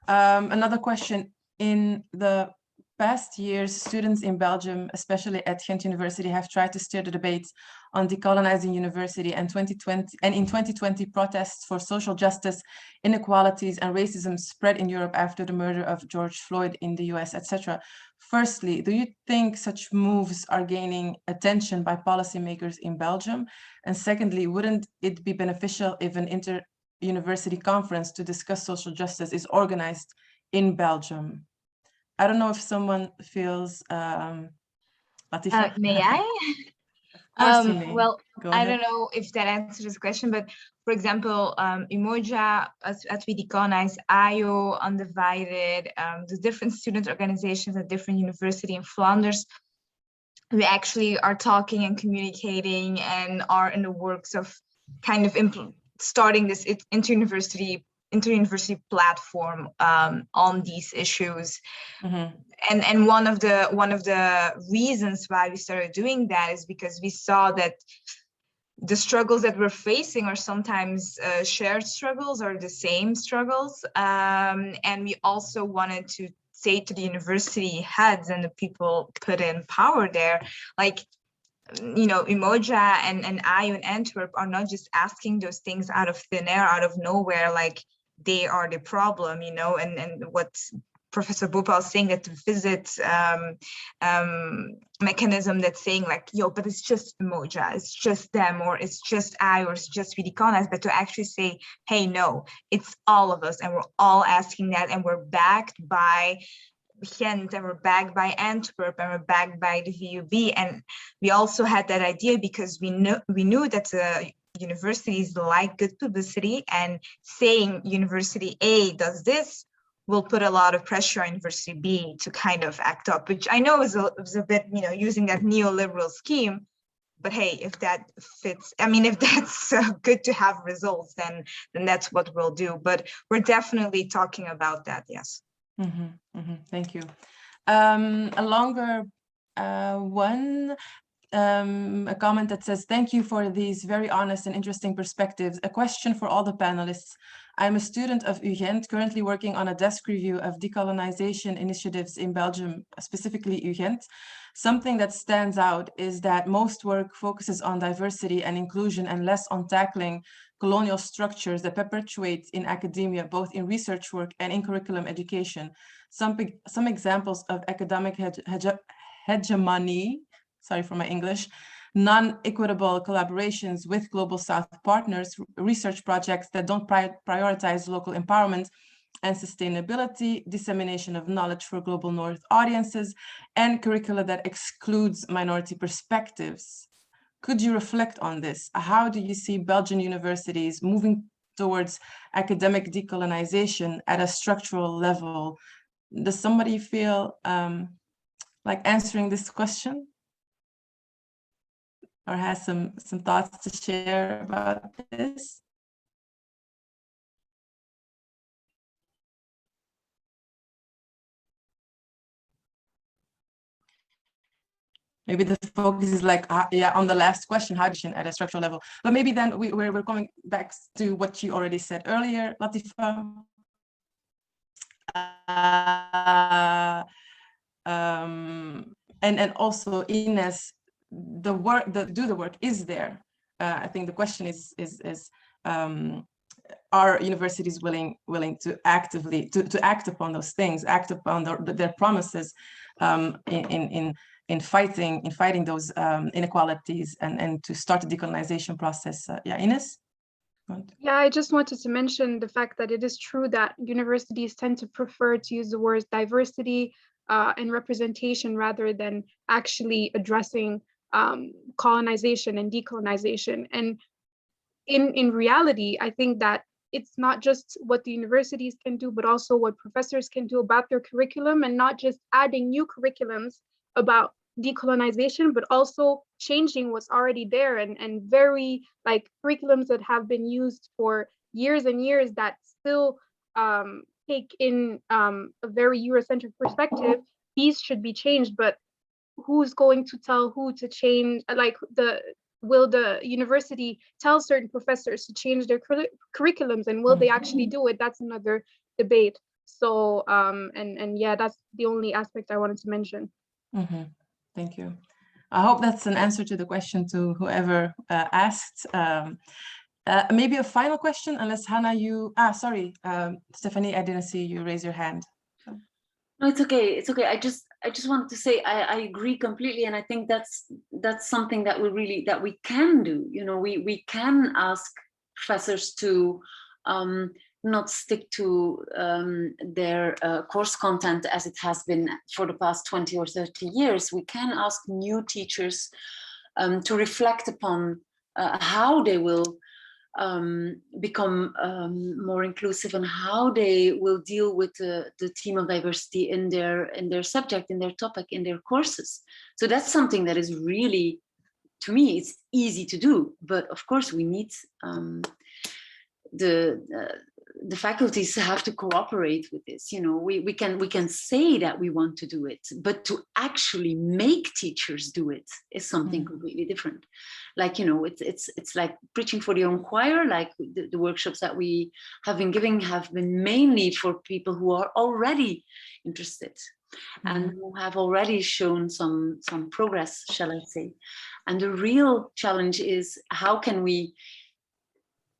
Another question. In the past years, students in Belgium, especially at Ghent University, have tried to steer the debates on decolonizing university, and in 2020, protests for social justice, inequalities, and racism spread in Europe after the murder of George Floyd in the US, etc. Firstly, do you think such moves are gaining attention by policymakers in Belgium? And secondly, wouldn't it be beneficial if an inter-university conference to discuss social justice is organized in Belgium? I don't know if someone feels, Latifah? May I? Well, I don't know if that answers this question, but for example, Umoja, at WeDecolonize, IO, Undivided, the different student organizations at different universities in Flanders, we actually are talking and communicating and are in the works of kind of starting this inter-university platform on these issues. And one of the reasons why we started doing that is because we saw that the struggles that we're facing are sometimes shared struggles or the same struggles, and we also wanted to say to the university heads and the people put in power there, like, you know, Umoja and IU in Antwerp are not just asking those things out of thin air, out of nowhere, like they are the problem, you know. And what Professor Bhopal is saying, that the visit mechanism that's saying like, yo, but it's just Umoja, it's just them, or it's just I, or it's just WeDecolonize, but to actually say, hey, no, it's all of us, and we're all asking that, and we're backed by Ghent, and we're backed by Antwerp, and we're backed by the VUB. And we also had that idea because we knew that the universities like good publicity, and saying University A does this will put a lot of pressure on University B to kind of act up, which I know is a bit, you know, using that neoliberal scheme. But hey, if that fits, I mean, if that's good to have results, then that's what we'll do. But we're definitely talking about that, yes. Thank you. A longer one, a comment that says, thank you for these very honest and interesting perspectives. A question for all the panelists. I'm a student of Ghent, currently working on a desk review of decolonization initiatives in Belgium, specifically Ghent. Something that stands out is that most work focuses on diversity and inclusion and less on tackling colonial structures that perpetuate in academia, both in research work and in curriculum education. Some examples of academic hegemony, sorry for my English, non-equitable collaborations with Global South partners, research projects that don't prioritize local empowerment and sustainability, dissemination of knowledge for Global North audiences, and curricula that excludes minority perspectives. Could you reflect on this? How do you see Belgian universities moving towards academic decolonization at a structural level? Does somebody feel like answering this question? Or has some thoughts to share about this? Maybe the focus is like, yeah, on the last question, how at a structural level. But maybe then we're coming back to what you already said earlier, Latifah. And also Ines, the work, do the work is there. I think the question is are universities willing to actively to act upon those things, act upon their promises in fighting those inequalities and to start the decolonization process. Yeah, Ines? Yeah, I just wanted to mention the fact that it is true that universities tend to prefer to use the words diversity and representation rather than actually addressing colonization and decolonization. And in reality, I think that it's not just what the universities can do, but also what professors can do about their curriculum, and not just adding new curriculums about decolonization, but also changing what's already there, and very like curriculums that have been used for years and years that still take in a very Eurocentric perspective. These should be changed, but who's going to tell who to change? Like, will the university tell certain professors to change their curriculums, and will they actually do it? That's another debate. So and yeah, that's the only aspect I wanted to mention. Thank you. I hope that's an answer to the question to whoever asked. Maybe a final question, unless Hannah, you, sorry, Stéphanie, I didn't see you raise your hand. No, it's okay. It's okay. I just wanted to say I agree completely, and I think that's something that we can do. You know, we can ask professors to not stick to their course content as it has been for the past 20 or 30 years. We can ask new teachers to reflect upon how they will become more inclusive, and how they will deal with the theme of diversity in their subject, in their topic, in their courses. So that's something that is really, to me, it's easy to do. But of course, we need the faculties have to cooperate with this. You know, we can say that we want to do it, but to actually make teachers do it is something completely different. Like, you know, it's like preaching for the own choir. Like the workshops that we have been giving have been mainly for people who are already interested and who have already shown some progress, shall I say. And the real challenge is, how can we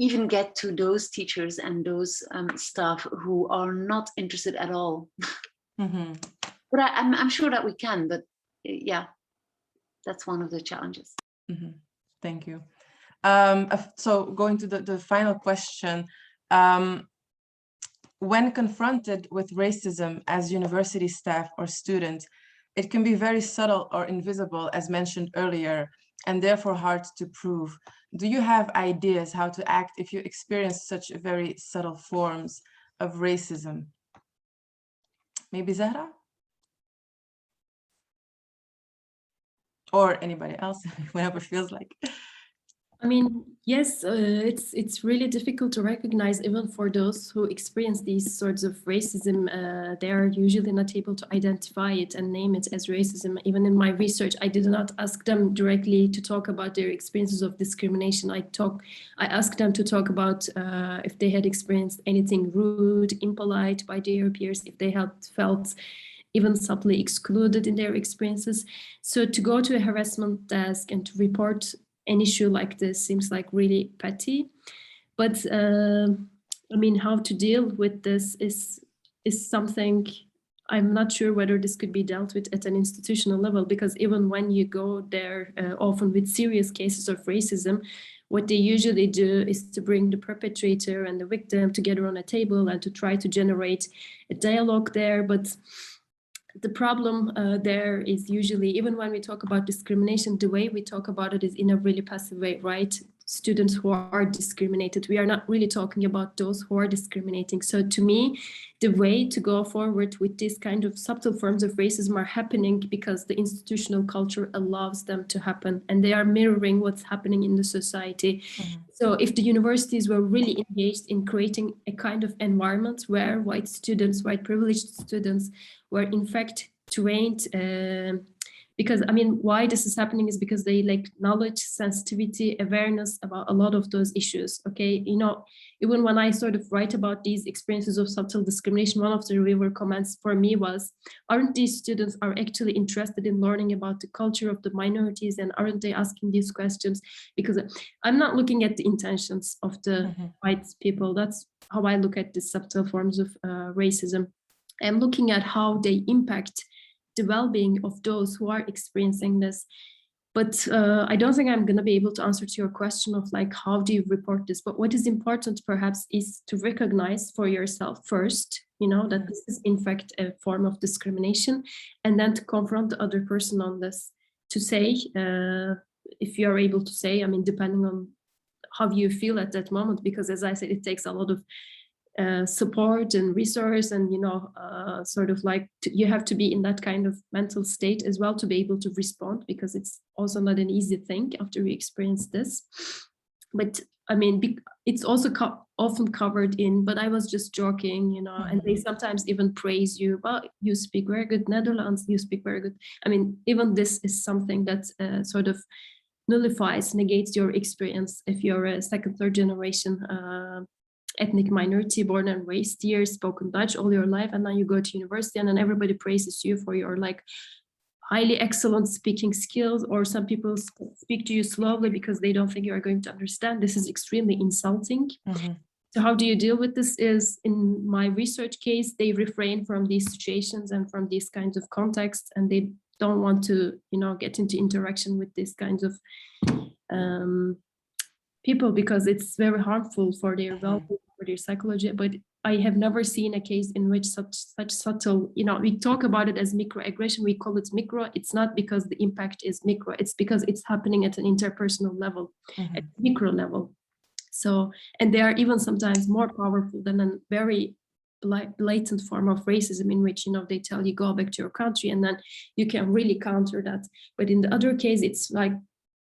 even get to those teachers and those staff who are not interested at all? But I'm sure that we can, but yeah, that's one of the challenges. Thank you. So going to the final question, when confronted with racism as university staff or student, it can be very subtle or invisible, as mentioned earlier, and therefore hard to prove. Do you have ideas how to act if you experience such very subtle forms of racism? Maybe Zahra? Or anybody else, whoever feels like. I mean, yes, it's really difficult to recognize, even for those who experience these sorts of racism. They are usually not able to identify it and name it as racism. Even in my research, I did not ask them directly to talk about their experiences of discrimination. I asked them to talk about if they had experienced anything rude, impolite by their peers, if they had felt even subtly excluded in their experiences. So to go to a harassment desk and to report an issue like this seems like really petty. But I mean, how to deal with this is something I'm not sure whether this could be dealt with at an institutional level, because even when you go there, often with serious cases of racism, what they usually do is to bring the perpetrator and the victim together on a table and to try to generate a dialogue there. But the problem there is usually, even when we talk about discrimination, the way we talk about it is in a really passive way, right? Students who are discriminated, we are not really talking about those who are discriminating. So to me, the way to go forward with this kind of subtle forms of racism are happening because the institutional culture allows them to happen, and they are mirroring what's happening in the society. So if the universities were really engaged in creating a kind of environment where white students, white privileged students were in fact trained, because I mean, why this is happening is because they lack knowledge, sensitivity, awareness about a lot of those issues. Okay, you know, even when I sort of write about these experiences of subtle discrimination, one of the reviewer comments for me was, aren't these students are actually interested in learning about the culture of the minorities, and aren't they asking these questions? Because I'm not looking at the intentions of the white people. That's how I look at the subtle forms of racism. I'm looking at how they impact the well-being of those who are experiencing this. But I don't think I'm going to be able to answer to your question of like, how do you report this? But what is important perhaps is to recognize for yourself first, you know, that this is in fact a form of discrimination, and then to confront the other person on this, to say, if you are able to say, I mean, depending on how you feel at that moment, because as I said, it takes a lot of support and resource, and you know, sort of like you have to be in that kind of mental state as well to be able to respond, because it's also not an easy thing after we experience this. But I mean, it's also often covered in, but I was just joking, you know, and they sometimes even praise you, but you speak very good Netherlands, you speak very good. I mean, even this is something that sort of nullifies, negates your experience if you're a second, third generation ethnic minority, born and raised here, spoken Dutch all your life, and then you go to university and then everybody praises you for your like highly excellent speaking skills, or some people speak to you slowly because they don't think you are going to understand. This is extremely insulting. So how do you deal with this? Is in my research case, they refrain from these situations and from these kinds of contexts, and they don't want to, you know, get into interaction with these kinds of people, because it's very harmful for their well-being, for their psychology. But I have never seen a case in which such subtle, you know, we talk about it as microaggression, we call it micro. It's not because the impact is micro, it's because it's happening at an interpersonal level, at micro level. So, and they are even sometimes more powerful than a very blatant form of racism, in which, you know, they tell you go back to your country and then you can really counter that. But in the other case, it's like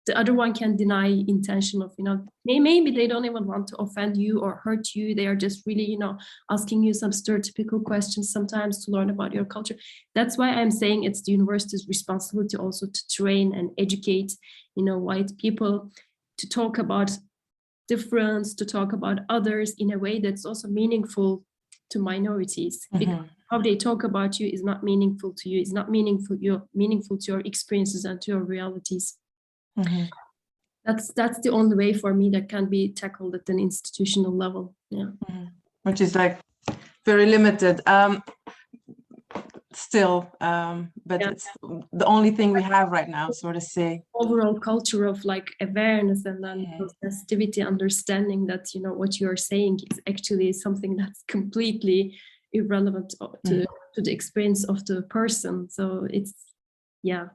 the other one can deny intention of, you know, maybe they don't even want to offend you or hurt you. They are just really, you know, asking you some stereotypical questions sometimes to learn about your culture. That's why I'm saying it's the university's responsibility also to train and educate, you know, white people to talk about difference, to talk about others in a way that's also meaningful to minorities. Because how they talk about you is not meaningful to you, it's not meaningful to your experiences and to your realities. That's the only way for me that can be tackled at an institutional level. Yeah, which is like very limited still, but yeah, it's the only thing we have right now, so to say. Overall culture of like awareness and then sensitivity, understanding that, you know, what you are saying is actually something that's completely irrelevant to the experience of the person. So it's, yeah.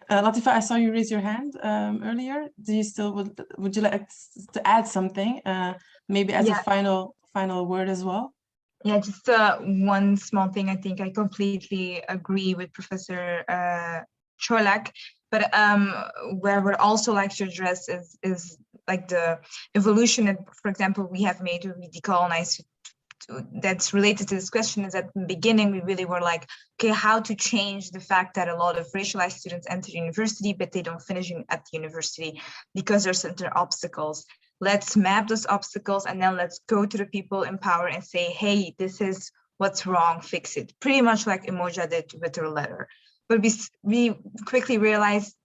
Latifah, I saw you raise your hand earlier. Do you still would you like to add something, maybe as a final word as well? Yeah, just one small thing. I think I completely agree with Professor Çolak, but where we're also like to address is like the evolution that, for example, we have made with WeDecolonize. That's related to this question is at the beginning, we really were like, okay, how to change the fact that a lot of racialized students enter university, but they don't finish at the university because there's certain obstacles. Let's map those obstacles and then let's go to the people in power and say, hey, this is what's wrong, fix it. Pretty much like Umoja did with her letter. But we quickly realized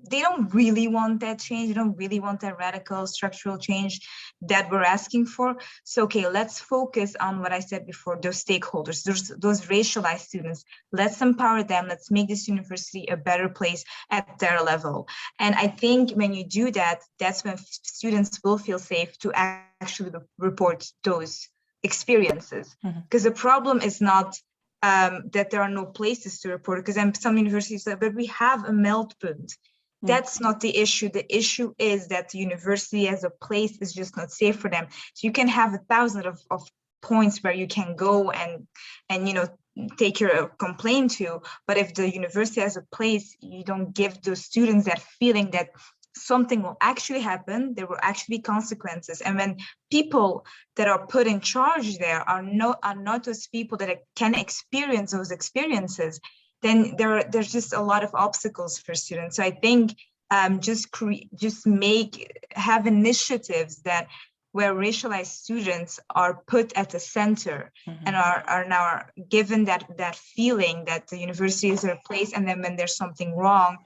they don't really want that change. They don't really want that radical structural change that we're asking for. So, okay, let's focus on what I said before, those stakeholders, those racialized students. Let's empower them. Let's make this university a better place at their level. And I think when you do that, that's when students will feel safe to actually report those experiences. Because the problem is not that there are no places to report, because some universities say, but we have a meldpunt. That's not the issue. The issue is that the university as a place is just not safe for them. So you can have 1,000 of points where you can go and you know, take your complaint to, but if the university as a place, you don't give those students that feeling that something will actually happen, there will actually be consequences. And when people that are put in charge there are not those people that can experience those experiences, then there's just a lot of obstacles for students. So I think have initiatives that where racialized students are put at the center and are now given that feeling that the university is their place, and then when there's something wrong,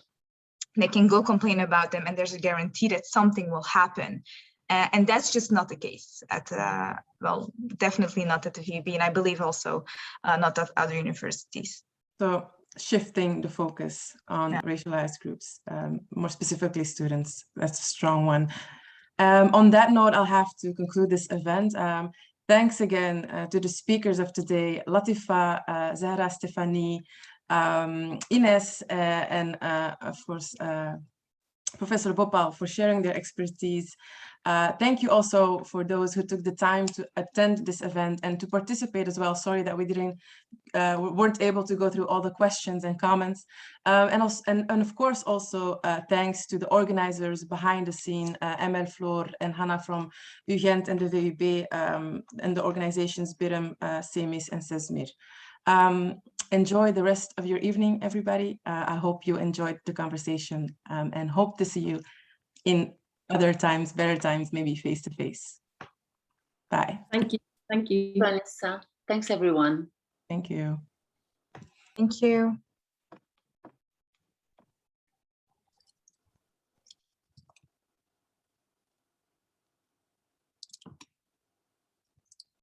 they can go complain about them, and there's a guarantee that something will happen. And that's just not the case at, well, definitely not at the VUB, and I believe also not at other universities. So shifting the focus on racialized groups, more specifically students, that's a strong one. On that note, I'll have to conclude this event. Thanks again to the speakers of today, Latifah, Zahra, Stéphanie, Ines, and of course, Professor Bhopal for sharing their expertise. Thank you also for those who took the time to attend this event and to participate as well. Sorry that we weren't able to go through all the questions and comments. And of course, also thanks to the organizers behind the scene, Emel, Floor, and Hannah from Ghent and the VUB, and the organizations BIRMM, CeMIS, and CESSMIR. Enjoy the rest of your evening, everybody. I hope you enjoyed the conversation, and hope to see you in other times, better times, maybe face to face. Bye. Thank you. Thank you. Annisa. Thanks, everyone. Thank you. Thank you.